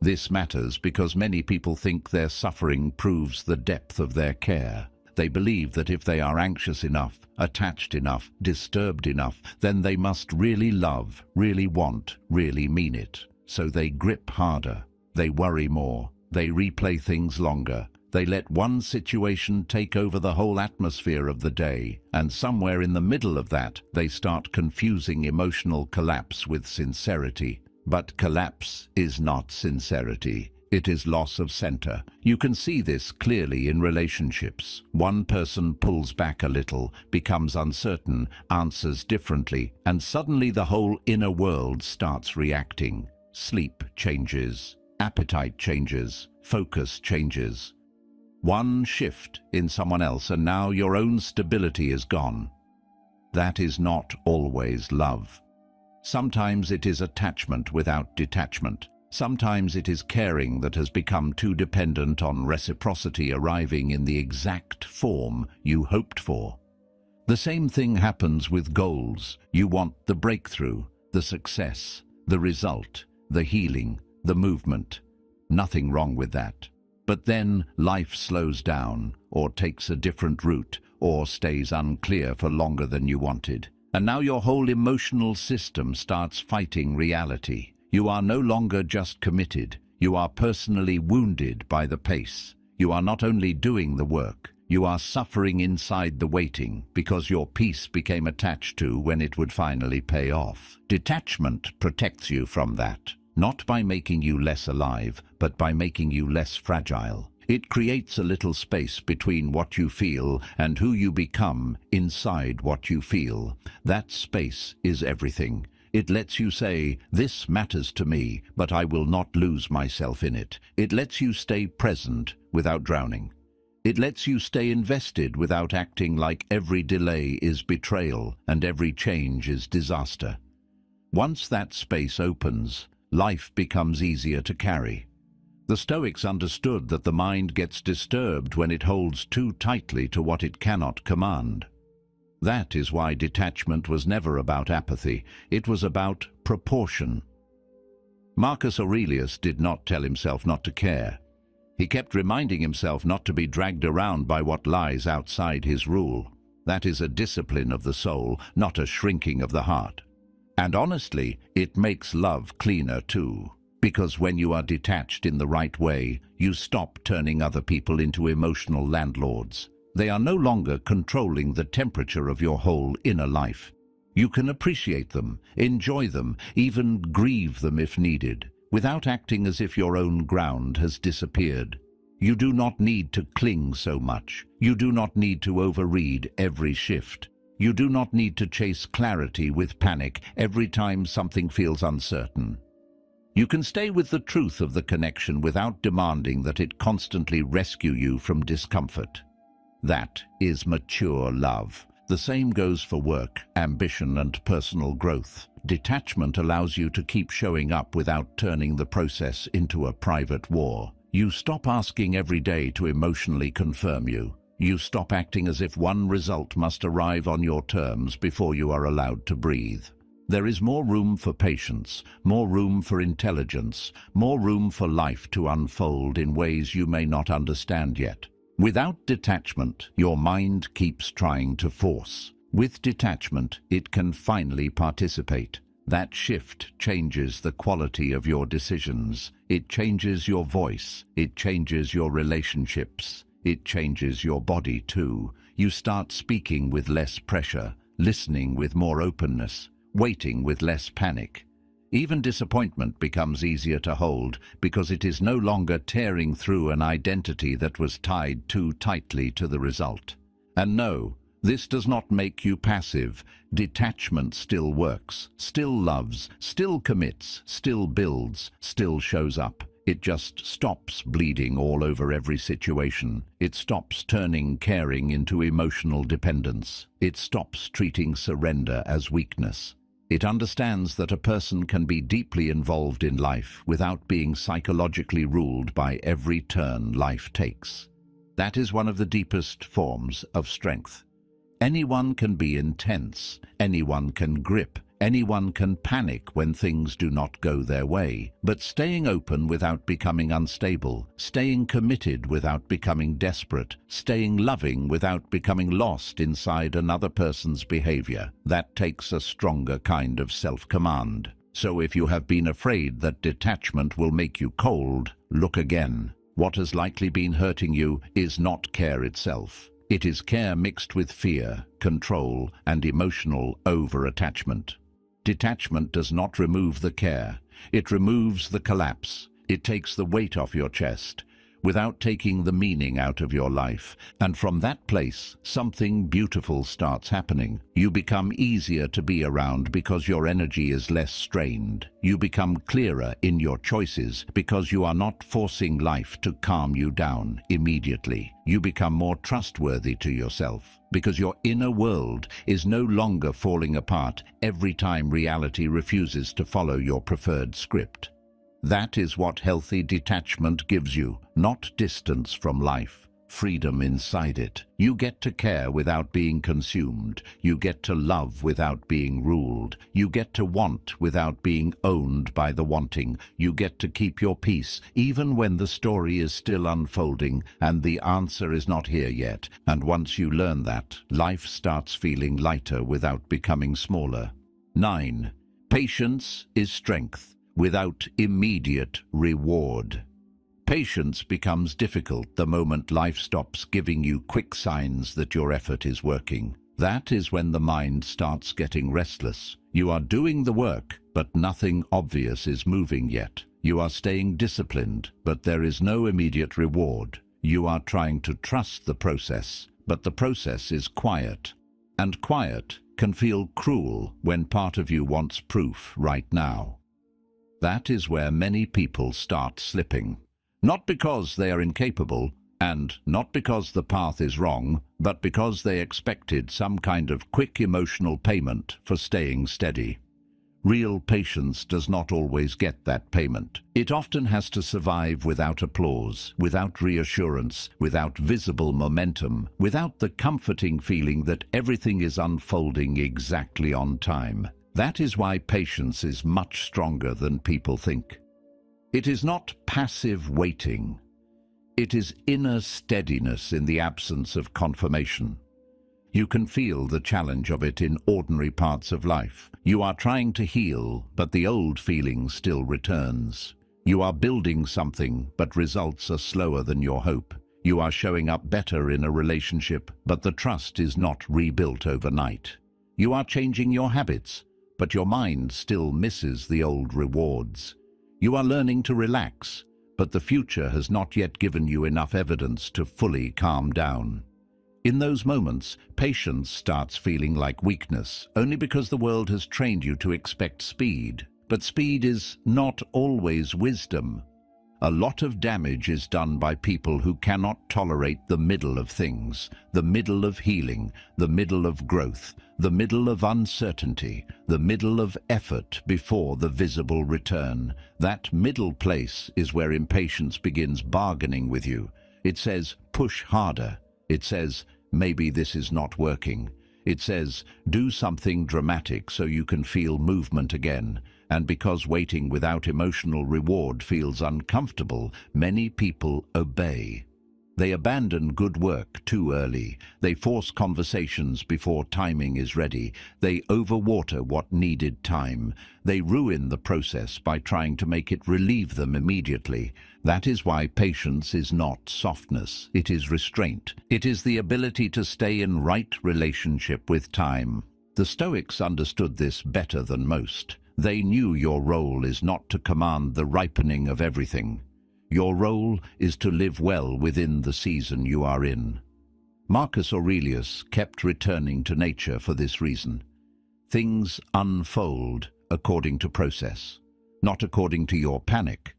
A: This matters because many people think their suffering proves the depth of their care. They believe that if they are anxious enough, attached enough, disturbed enough, then they must really love, really want, really mean it. So they grip harder, they worry more, they replay things longer. They let one situation take over the whole atmosphere of the day, and somewhere in the middle of that, they start confusing emotional collapse with sincerity. But collapse is not sincerity. It is loss of center. You can see this clearly in relationships. One person pulls back a little, becomes uncertain, answers differently, and suddenly the whole inner world starts reacting. Sleep changes, appetite changes, focus changes. One shift in someone else and now your own stability is gone. That is not always love. Sometimes it is attachment without detachment. Sometimes it is caring that has become too dependent on reciprocity arriving in the exact form you hoped for. The same thing happens with goals. You want the breakthrough, the success, the result, the healing, the movement. Nothing wrong with that. But then life slows down, or takes a different route, or stays unclear for longer than you wanted. And now your whole emotional system starts fighting reality. You are no longer just committed. You are personally wounded by the pace. You are not only doing the work, you are suffering inside the waiting because your peace became attached to when it would finally pay off. Detachment protects you from that. Not by making you less alive, but by making you less fragile. It creates a little space between what you feel and who you become inside what you feel. That space is everything. It lets you say, this matters to me, but I will not lose myself in it. It lets you stay present without drowning. It lets you stay invested without acting like every delay is betrayal and every change is disaster. Once that space opens, life becomes easier to carry. The Stoics understood that the mind gets disturbed when it holds too tightly to what it cannot command. That is why detachment was never about apathy, it was about proportion. Marcus Aurelius did not tell himself not to care. He kept reminding himself not to be dragged around by what lies outside his rule. That is a discipline of the soul, not a shrinking of the heart. And honestly, it makes love cleaner too. Because when you are detached in the right way, you stop turning other people into emotional landlords. They are no longer controlling the temperature of your whole inner life. You can appreciate them, enjoy them, even grieve them if needed, without acting as if your own ground has disappeared. You do not need to cling so much. You do not need to overread every shift. You do not need to chase clarity with panic every time something feels uncertain. You can stay with the truth of the connection without demanding that it constantly rescue you from discomfort. That is mature love. The same goes for work, ambition, and personal growth. Detachment allows you to keep showing up without turning the process into a private war. You stop asking every day to emotionally confirm you. You stop acting as if one result must arrive on your terms before you are allowed to breathe. There is more room for patience, more room for intelligence, more room for life to unfold in ways you may not understand yet. Without detachment, your mind keeps trying to force. With detachment, it can finally participate. That shift changes the quality of your decisions. It changes your voice. It changes your relationships. It changes your body too. You start speaking with less pressure, listening with more openness, waiting with less panic. Even disappointment becomes easier to hold because it is no longer tearing through an identity that was tied too tightly to the result. And no, this does not make you passive. Detachment still works, still loves, still commits, still builds, still shows up. It just stops bleeding all over every situation. It stops turning caring into emotional dependence. It stops treating surrender as weakness. It understands that a person can be deeply involved in life without being psychologically ruled by every turn life takes. That is one of the deepest forms of strength. Anyone can be intense, anyone can grip, anyone can panic when things do not go their way, but staying open without becoming unstable, staying committed without becoming desperate, staying loving without becoming lost inside another person's behavior, that takes a stronger kind of self-command. So if you have been afraid that detachment will make you cold, look again. What has likely been hurting you is not care itself. It is care mixed with fear, control, and emotional over-attachment. Detachment does not remove the care. It removes the collapse. It takes the weight off your chest, without taking the meaning out of your life. And from that place, something beautiful starts happening. You become easier to be around because your energy is less strained. You become clearer in your choices because you are not forcing life to calm you down immediately. You become more trustworthy to yourself because your inner world is no longer falling apart every time reality refuses to follow your preferred script. That is what healthy detachment gives you, not distance from life, freedom inside it. You get to care without being consumed. You get to love without being ruled. You get to want without being owned by the wanting. You get to keep your peace, even when the story is still unfolding and the answer is not here yet. And once you learn that, life starts feeling lighter without becoming smaller. 9. Patience is strength without immediate reward. Patience becomes difficult the moment life stops giving you quick signs that your effort is working. That is when the mind starts getting restless. You are doing the work, but nothing obvious is moving yet. You are staying disciplined, but there is no immediate reward. You are trying to trust the process, but the process is quiet. And quiet can feel cruel when part of you wants proof right now. That is where many people start slipping. Not because they are incapable, And not because the path is wrong, but because they expected some kind of quick emotional payment for staying steady. Real patience does not always get that payment. It often has to survive without applause, without reassurance, without visible momentum, without the comforting feeling that everything is unfolding exactly on time. That is why patience is much stronger than people think. It is not passive waiting. It is inner steadiness in the absence of confirmation. You can feel the challenge of it in ordinary parts of life. You are trying to heal, but the old feeling still returns. You are building something, but results are slower than your hope. You are showing up better in a relationship, but the trust is not rebuilt overnight. You are changing your habits, but your mind still misses the old rewards. You are learning to relax, but the future has not yet given you enough evidence to fully calm down. In those moments, patience starts feeling like weakness, only because the world has trained you to expect speed. But speed is not always wisdom. A lot of damage is done by people who cannot tolerate the middle of things, the middle of healing, the middle of growth, the middle of uncertainty, the middle of effort before the visible return. That middle place is where impatience begins bargaining with you. It says, push harder. It says, maybe this is not working. It says, do something dramatic so you can feel movement again. And because waiting without emotional reward feels uncomfortable, many people obey. They abandon good work too early. They force conversations before timing is ready. They overwater what needed time. They ruin the process by trying to make it relieve them immediately. That is why patience is not softness. It is restraint. It is the ability to stay in right relationship with time. The Stoics understood this better than most. They knew your role is not to command the ripening of everything. Your role is to live well within the season you are in. Marcus Aurelius kept returning to nature for this reason. Things unfold according to process, not according to your panic,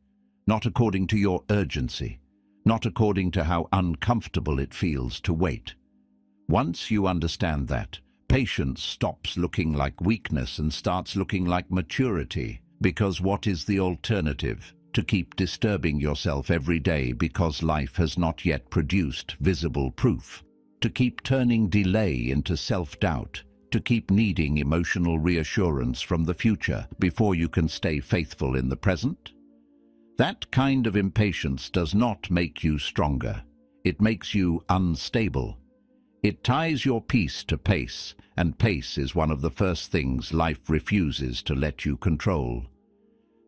A: not according to your urgency, not according to how uncomfortable it feels to wait. Once you understand that, patience stops looking like weakness and starts looking like maturity, because what is the alternative? To keep disturbing yourself every day because life has not yet produced visible proof. To keep turning delay into self-doubt. To keep needing emotional reassurance from the future before you can stay faithful in the present. That kind of impatience does not make you stronger. It makes you unstable. It ties your peace to pace, and pace is one of the first things life refuses to let you control.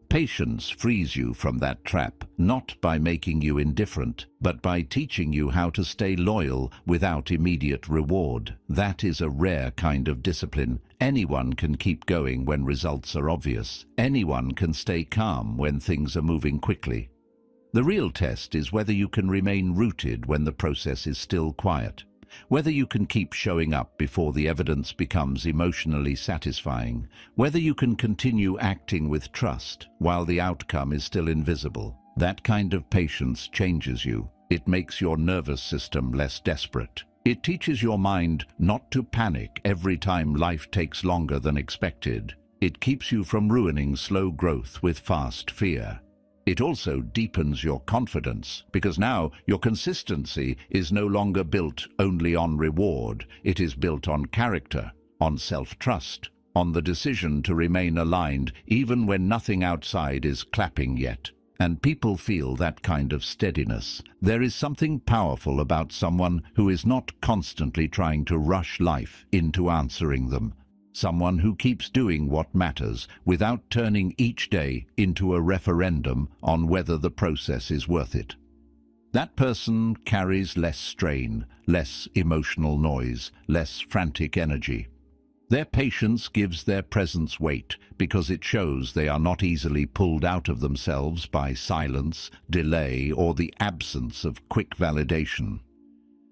A: Patience frees you from that trap, not by making you indifferent, but by teaching you how to stay loyal without immediate reward. That is a rare kind of discipline. Anyone can keep going when results are obvious. Anyone can stay calm when things are moving quickly. The real test is whether you can remain rooted when the process is still quiet. Whether you can keep showing up before the evidence becomes emotionally satisfying. Whether you can continue acting with trust while the outcome is still invisible. That kind of patience changes you. It makes your nervous system less desperate. It teaches your mind not to panic every time life takes longer than expected. It keeps you from ruining slow growth with fast fear. It also deepens your confidence, because now your consistency is no longer built only on reward. It is built on character, on self-trust, on the decision to remain aligned even when nothing outside is clapping yet. And people feel that kind of steadiness. There is something powerful about someone who is not constantly trying to rush life into answering them. Someone who keeps doing what matters without turning each day into a referendum on whether the process is worth it. That person carries less strain, less emotional noise, less frantic energy. Their patience gives their presence weight because it shows they are not easily pulled out of themselves by silence, delay, or the absence of quick validation.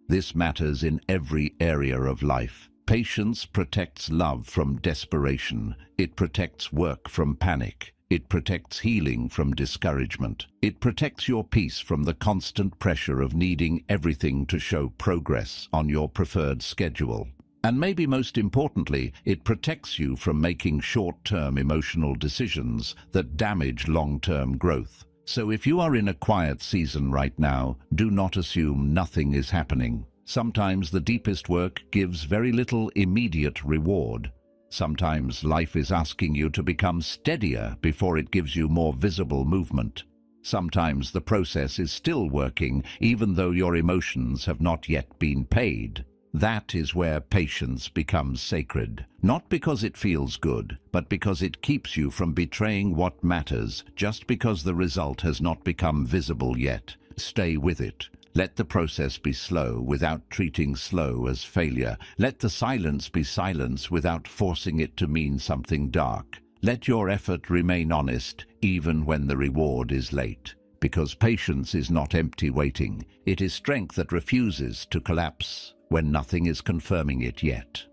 A: This matters in every area of life. Patience protects love from desperation. It protects work from panic. It protects healing from discouragement. It protects your peace from the constant pressure of needing everything to show progress on your preferred schedule. And maybe most importantly, it protects you from making short-term emotional decisions that damage long-term growth. So if you are in a quiet season right now, do not assume nothing is happening. Sometimes the deepest work gives very little immediate reward. Sometimes life is asking you to become steadier before it gives you more visible movement. Sometimes the process is still working, even though your emotions have not yet been paid. That is where patience becomes sacred, not because it feels good, but because it keeps you from betraying what matters just because the result has not become visible yet. Stay with it. Let the process be slow without treating slow as failure. Let the silence be silence without forcing it to mean something dark. Let your effort remain honest, even when the reward is late. Because patience is not empty waiting. It is strength that refuses to collapse when nothing is confirming it yet.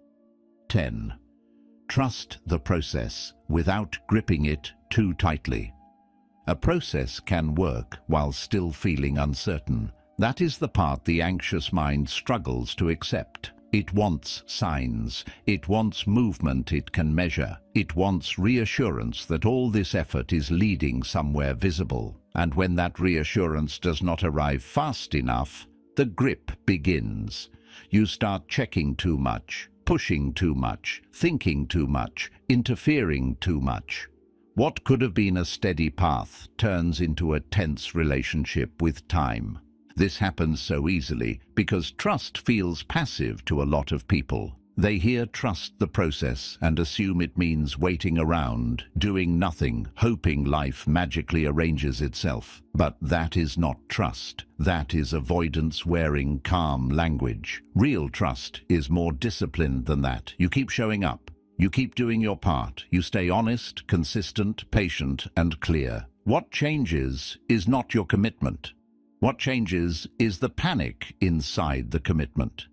A: 10. Trust the process without gripping it too tightly. A process can work while still feeling uncertain. That is the part the anxious mind struggles to accept. It wants signs. It wants movement it can measure. It wants reassurance that all this effort is leading somewhere visible. And when that reassurance does not arrive fast enough, the grip begins. You start checking too much, pushing too much, thinking too much, interfering too much. What could have been a steady path turns into a tense relationship with time. This happens so easily because trust feels passive to a lot of people. They hear trust the process and assume it means waiting around, doing nothing, hoping life magically arranges itself. But that is not trust. That is avoidance-wearing calm language. Real trust is more disciplined than that. You keep showing up. You keep doing your part. You stay honest, consistent, patient, and clear. What changes is not your commitment. What changes is the panic inside the commitment.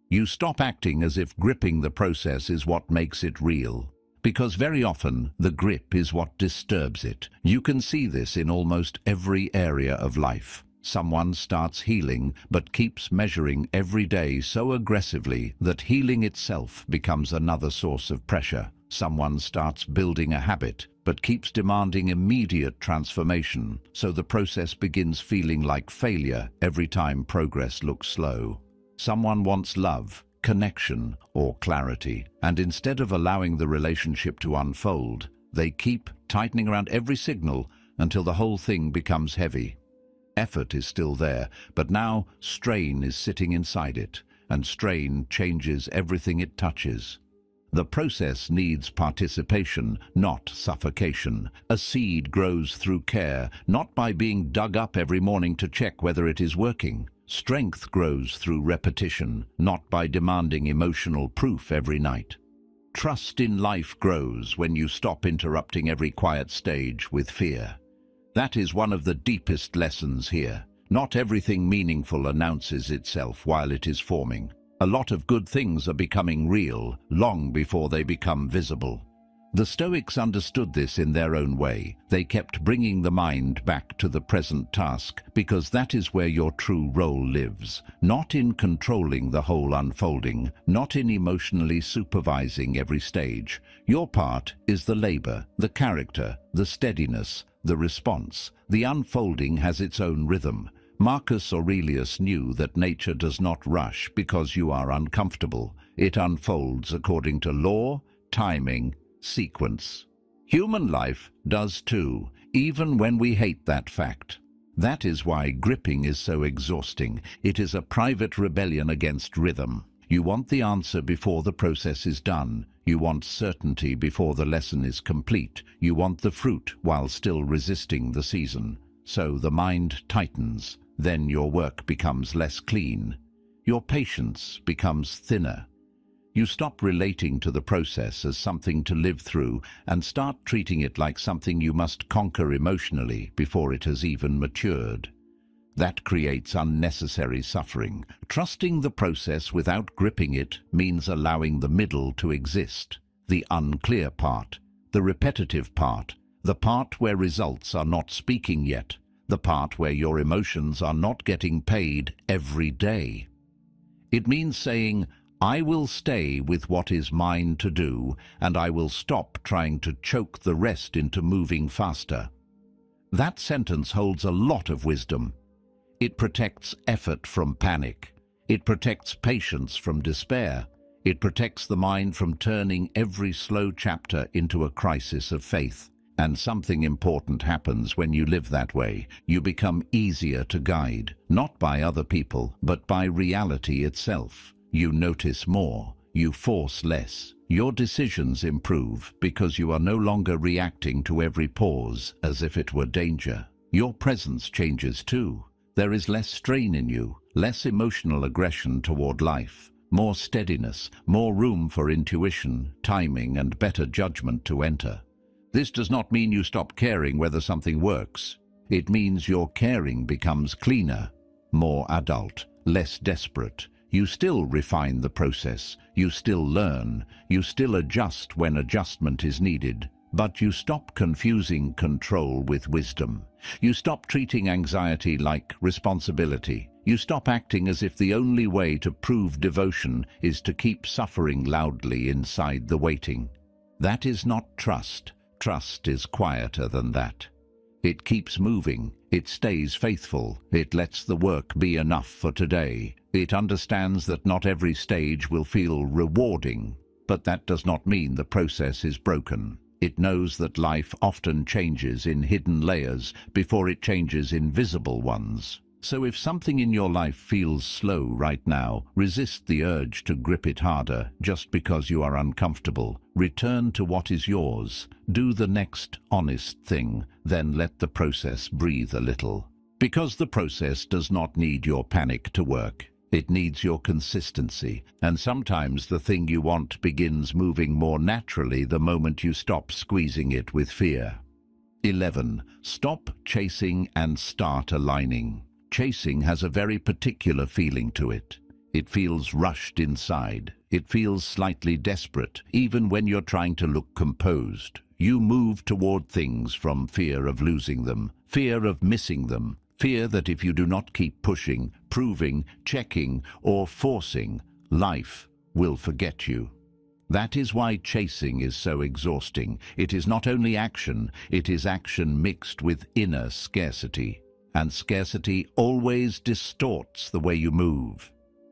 A: You stop acting as if gripping the process is what makes it real, because very often the grip is what disturbs it. You can see this in almost every area of life. Someone starts healing but keeps measuring every day so aggressively that healing itself becomes another source of pressure. Someone starts building a habit but keeps demanding immediate transformation, so the process begins feeling like failure every time progress looks slow. Someone wants love, connection, or clarity, and instead of allowing the relationship to unfold, they keep tightening around every signal until the whole thing becomes heavy. Effort is still there, but now strain is sitting inside it, and strain changes everything it touches. The process needs participation, not suffocation. A seed grows through care, not by being dug up every morning to check whether it is working. Strength grows through repetition, not by demanding emotional proof every night. Trust in life grows when you stop interrupting every quiet stage with fear. That is one of the deepest lessons here. Not everything meaningful announces itself while it is forming. A lot of good things are becoming real long before they become visible. The Stoics understood this in their own way. They kept bringing the mind back to the present task because that is where your true role lives. Not in controlling the whole unfolding, not in emotionally supervising every stage. Your part is the labor, the character, the steadiness, the response. The unfolding has its own rhythm. Marcus Aurelius knew that nature does not rush because you are uncomfortable. It unfolds according to law, timing, sequence. Human life does too, even when we hate that fact. That is why gripping is so exhausting. It is a private rebellion against rhythm. You want the answer before the process is done. You want certainty before the lesson is complete. You want the fruit while still resisting the season. So the mind tightens. Then your work becomes less clean. Your patience becomes thinner. You stop relating to the process as something to live through and start treating it like something you must conquer emotionally before it has even matured. That creates unnecessary suffering. Trusting the process without gripping it means allowing the middle to exist, the unclear part, the repetitive part, the part where results are not speaking yet, the part where your emotions are not getting paid every day. It means saying, I will stay with what is mine to do, and I will stop trying to choke the rest into moving faster. That sentence holds a lot of wisdom. It protects effort from panic. It protects patience from despair. It protects the mind from turning every slow chapter into a crisis of faith. And something important happens when you live that way. You become easier to guide, not by other people, but by reality itself. You notice more. You force less. Your decisions improve because you are no longer reacting to every pause as if it were danger. Your presence changes too. There is less strain in you, less emotional aggression toward life, more steadiness, more room for intuition, timing, and better judgment to enter. This does not mean you stop caring whether something works. It means your caring becomes cleaner, more adult, less desperate. You still refine the process, you still learn, you still adjust when adjustment is needed, but you stop confusing control with wisdom. You stop treating anxiety like responsibility. You stop acting as if the only way to prove devotion is to keep suffering loudly inside the waiting. That is not trust. Trust is quieter than that. It keeps moving. It stays faithful. It lets the work be enough for today. It understands that not every stage will feel rewarding, but that does not mean the process is broken. It knows that life often changes in hidden layers before it changes in visible ones. So if something in your life feels slow right now, resist the urge to grip it harder just because you are uncomfortable. Return to what is yours. Do the next honest thing, then let the process breathe a little. Because the process does not need your panic to work. It needs your consistency, and sometimes the thing you want begins moving more naturally the moment you stop squeezing it with fear. 11. Stop chasing and start aligning. Chasing has a very particular feeling to it. It feels rushed inside. It feels slightly desperate, even when you're trying to look composed. You move toward things from fear of losing them, fear of missing them, fear that if you do not keep pushing, proving, checking, or forcing, life will forget you. That is why chasing is so exhausting. It is not only action, it is action mixed with inner scarcity. And scarcity always distorts the way you move.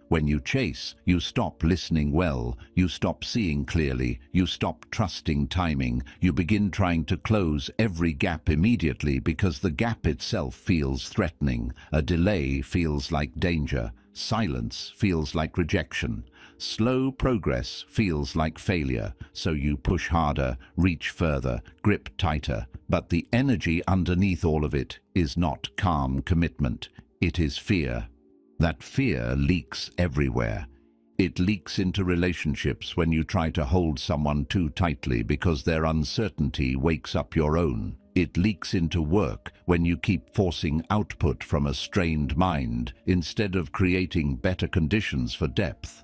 A: When you chase, you stop listening well, you stop seeing clearly, you stop trusting timing, you begin trying to close every gap immediately because the gap itself feels threatening, a delay feels like danger, silence feels like rejection, slow progress feels like failure, so you push harder, reach further, grip tighter, but the energy underneath all of it is not calm commitment, it is fear. That fear leaks everywhere. It leaks into relationships when you try to hold someone too tightly because their uncertainty wakes up your own. It leaks into work when you keep forcing output from a strained mind instead of creating better conditions for depth.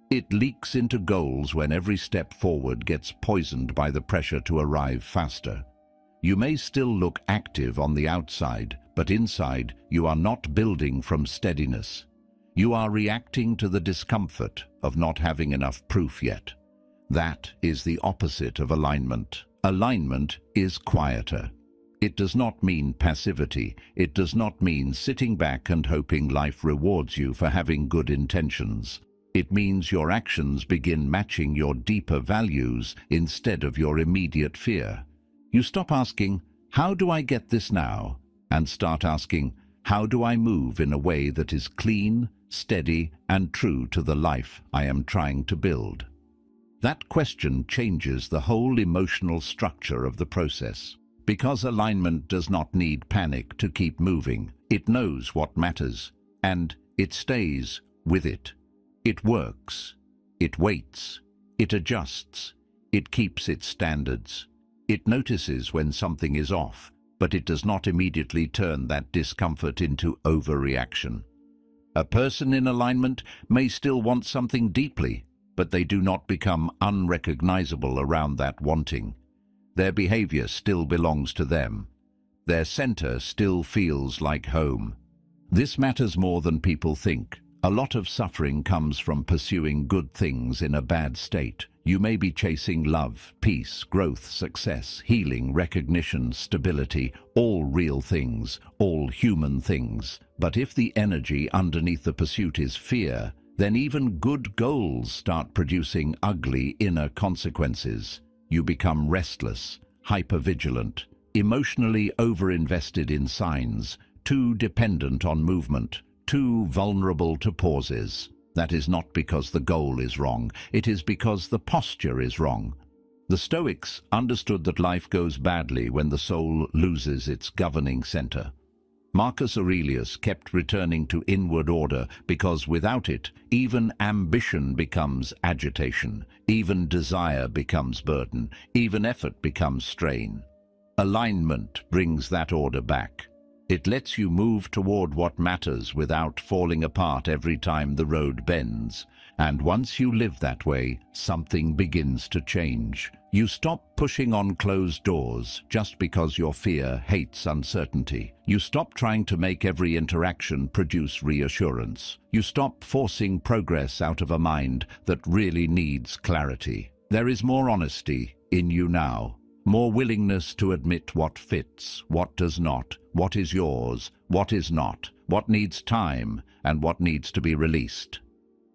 A: It leaks into goals when every step forward gets poisoned by the pressure to arrive faster. You may still look active on the outside, but inside you are not building from steadiness. You are reacting to the discomfort of not having enough proof yet. That is the opposite of alignment. Alignment is quieter. It does not mean passivity. It does not mean sitting back and hoping life rewards you for having good intentions. It means your actions begin matching your deeper values instead of your immediate fear. You stop asking, "How do I get this now?" and start asking, "How do I move in a way that is clean, steady, and true to the life I am trying to build?" That question changes the whole emotional structure of the process. Because alignment does not need panic to keep moving. It knows what matters, and it stays with it. It works. It waits. It adjusts. It keeps its standards. It notices when something is off, but it does not immediately turn that discomfort into overreaction. A person in alignment may still want something deeply, but they do not become unrecognizable around that wanting. Their behavior still belongs to them. Their center still feels like home. This matters more than people think. A lot of suffering comes from pursuing good things in a bad state. You may be chasing love, peace, growth, success, healing, recognition, stability, all real things, all human things. But if the energy underneath the pursuit is fear, then even good goals start producing ugly inner consequences. You become restless, hypervigilant, emotionally overinvested in signs, too dependent on movement, too vulnerable to pauses. That is not because the goal is wrong, it is because the posture is wrong. The Stoics understood that life goes badly when the soul loses its governing center. Marcus Aurelius kept returning to inward order because without it, even ambition becomes agitation, even desire becomes burden, even effort becomes strain. Alignment brings that order back. It lets you move toward what matters without falling apart every time the road bends. And once you live that way, something begins to change. You stop pushing on closed doors just because your fear hates uncertainty. You stop trying to make every interaction produce reassurance. You stop forcing progress out of a mind that really needs clarity. There is more honesty in you now. More willingness to admit what fits, what does not, what is yours, what is not, what needs time, and what needs to be released.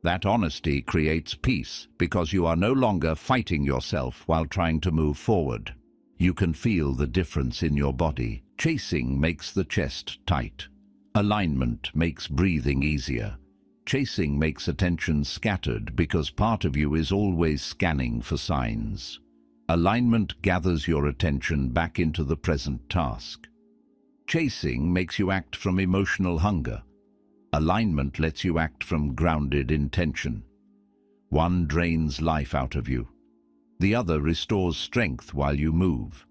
A: That honesty creates peace because you are no longer fighting yourself while trying to move forward. You can feel the difference in your body. Chasing makes the chest tight. Alignment makes breathing easier. Chasing makes attention scattered because part of you is always scanning for signs. Alignment gathers your attention back into the present task. Chasing makes you act from emotional hunger. Alignment lets you act from grounded intention. One drains life out of you. The other restores strength while you move.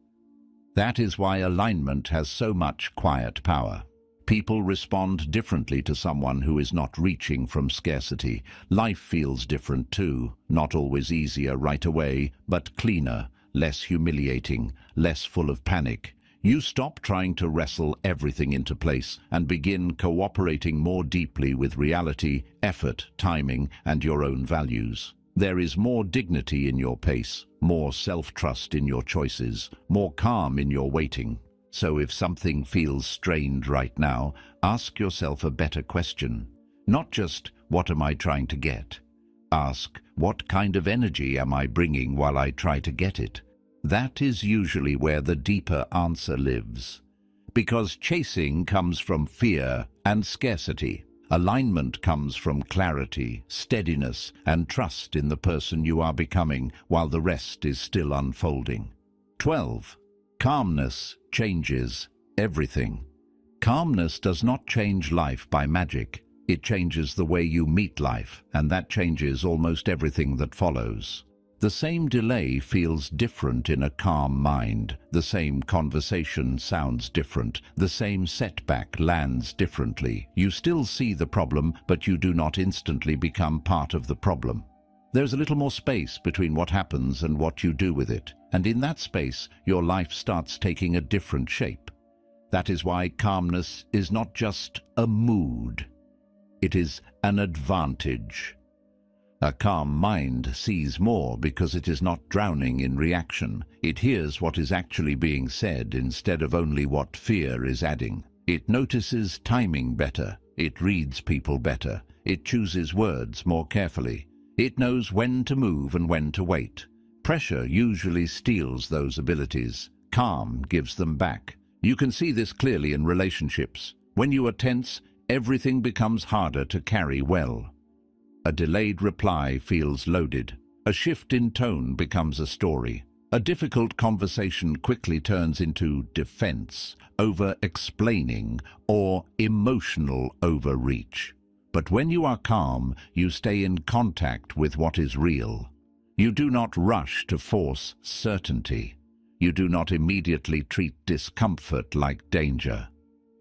A: That is why alignment has so much quiet power. People respond differently to someone who is not reaching from scarcity. Life feels different too, not always easier right away, but cleaner, less humiliating, less full of panic. You stop trying to wrestle everything into place and begin cooperating more deeply with reality, effort, timing, and your own values. There is more dignity in your pace, more self-trust in your choices, more calm in your waiting. So if something feels strained right now, ask yourself a better question. Not just, what am I trying to get? Ask, what kind of energy am I bringing while I try to get it? That is usually where the deeper answer lives. Because chasing comes from fear and scarcity. Alignment comes from clarity, steadiness, and trust in the person you are becoming while the rest is still unfolding. 12. Calmness changes everything. Calmness does not change life by magic. It changes the way you meet life, and that changes almost everything that follows. The same delay feels different in a calm mind. The same conversation sounds different. The same setback lands differently. You still see the problem, but you do not instantly become part of the problem. There's a little more space between what happens and what you do with it, and in that space, your life starts taking a different shape. That is why calmness is not just a mood. It is an advantage. A calm mind sees more because it is not drowning in reaction. It hears what is actually being said instead of only what fear is adding. It notices timing better. It reads people better. It chooses words more carefully. It knows when to move and when to wait. Pressure usually steals those abilities. Calm gives them back. You can see this clearly in relationships. When you are tense, everything becomes harder to carry well. A delayed reply feels loaded. A shift in tone becomes a story. A difficult conversation quickly turns into defense, over-explaining, or emotional overreach. But when you are calm, you stay in contact with what is real. You do not rush to force certainty. You do not immediately treat discomfort like danger.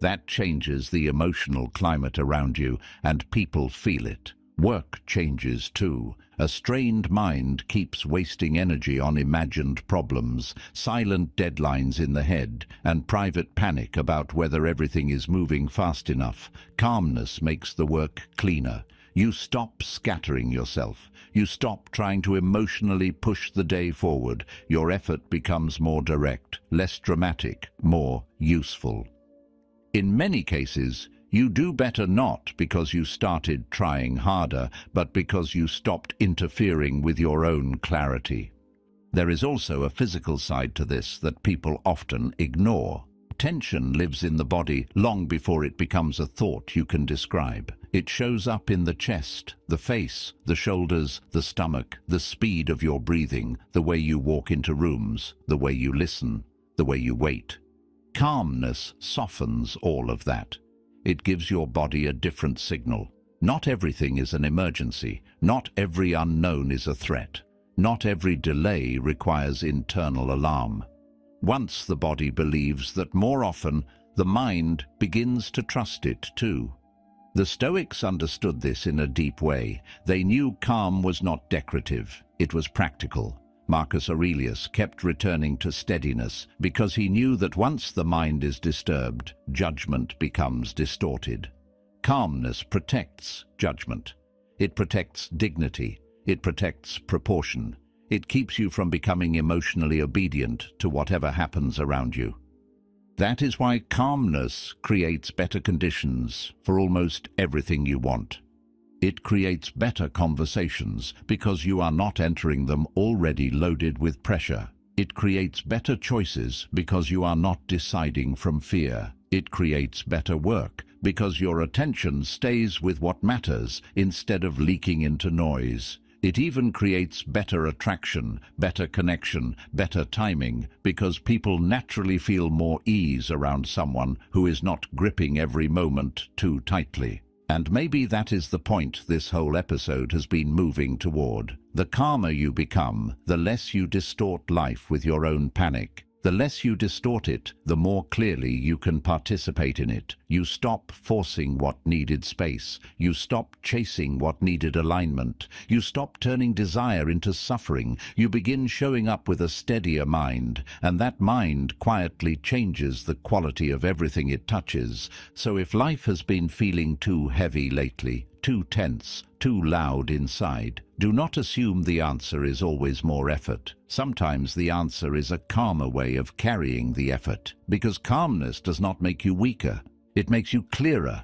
A: That changes the emotional climate around you, and people feel it. Work changes too. A strained mind keeps wasting energy on imagined problems, silent deadlines in the head, and private panic about whether everything is moving fast enough. Calmness makes the work cleaner. You stop scattering yourself. You stop trying to emotionally push the day forward. Your effort becomes more direct, less dramatic, more useful. In many cases, you do better not because you started trying harder, but because you stopped interfering with your own clarity. There is also a physical side to this that people often ignore. Tension lives in the body long before it becomes a thought you can describe. It shows up in the chest, the face, the shoulders, the stomach, the speed of your breathing, the way you walk into rooms, the way you listen, the way you wait. Calmness softens all of that. It gives your body a different signal. Not everything is an emergency. Not every unknown is a threat. Not every delay requires internal alarm. Once the body believes that, more often, the mind begins to trust it too. The Stoics understood this in a deep way. They knew calm was not decorative. It was practical. Marcus Aurelius kept returning to steadiness because he knew that once the mind is disturbed, judgment becomes distorted. Calmness protects judgment. It protects dignity. It protects proportion. It keeps you from becoming emotionally obedient to whatever happens around you. That is why calmness creates better conditions for almost everything you want. It creates better conversations because you are not entering them already loaded with pressure. It creates better choices because you are not deciding from fear. It creates better work because your attention stays with what matters instead of leaking into noise. It even creates better attraction, better connection, better timing, because people naturally feel more ease around someone who is not gripping every moment too tightly. And maybe that is the point this whole episode has been moving toward. The calmer you become, the less you distort life with your own panic. The less you distort it, the more clearly you can participate in it. You stop forcing what needed space. You stop chasing what needed alignment. You stop turning desire into suffering. You begin showing up with a steadier mind, and that mind quietly changes the quality of everything it touches. So if life has been feeling too heavy lately, too tense, too loud inside, do not assume the answer is always more effort. Sometimes the answer is a calmer way of carrying the effort, because calmness does not make you weaker. It makes you clearer,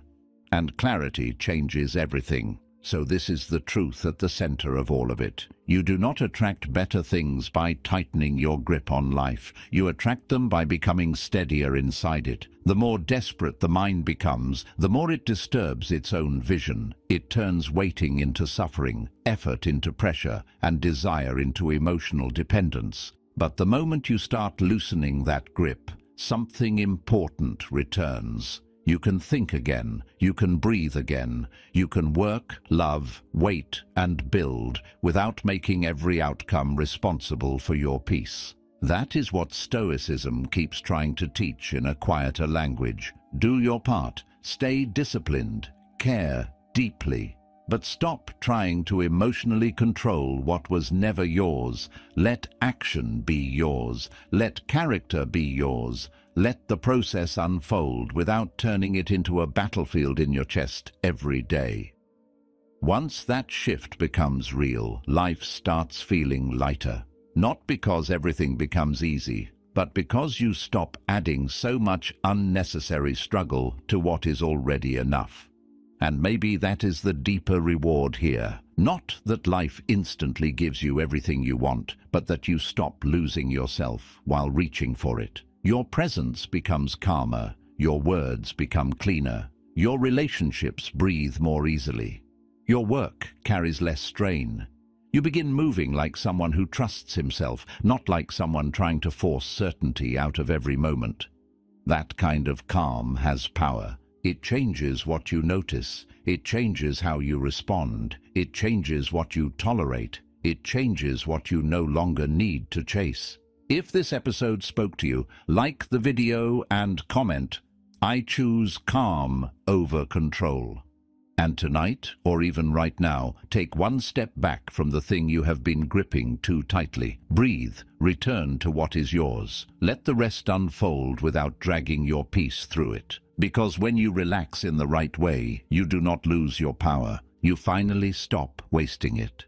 A: and clarity changes everything. So this is the truth at the center of all of it. You do not attract better things by tightening your grip on life. You attract them by becoming steadier inside it. The more desperate the mind becomes, the more it disturbs its own vision. It turns waiting into suffering, effort into pressure, and desire into emotional dependence. But the moment you start loosening that grip, something important returns. You can think again, you can breathe again, you can work, love, wait, and build without making every outcome responsible for your peace. That is what Stoicism keeps trying to teach in a quieter language. Do your part, stay disciplined, care deeply, but stop trying to emotionally control what was never yours. Let action be yours, let character be yours. Let the process unfold without turning it into a battlefield in your chest every day. Once that shift becomes real, life starts feeling lighter. Not because everything becomes easy, but because you stop adding so much unnecessary struggle to what is already enough. And maybe that is the deeper reward here. Not that life instantly gives you everything you want, but that you stop losing yourself while reaching for it. Your presence becomes calmer, your words become cleaner, your relationships breathe more easily, your work carries less strain. You begin moving like someone who trusts himself, not like someone trying to force certainty out of every moment. That kind of calm has power. It changes what you notice, it changes how you respond, it changes what you tolerate, it changes what you no longer need to chase. If this episode spoke to you, like the video and comment. I choose calm over control. And tonight, or even right now, take one step back from the thing you have been gripping too tightly. Breathe, return to what is yours. Let the rest unfold without dragging your peace through it. Because when you relax in the right way, you do not lose your power. You finally stop wasting it.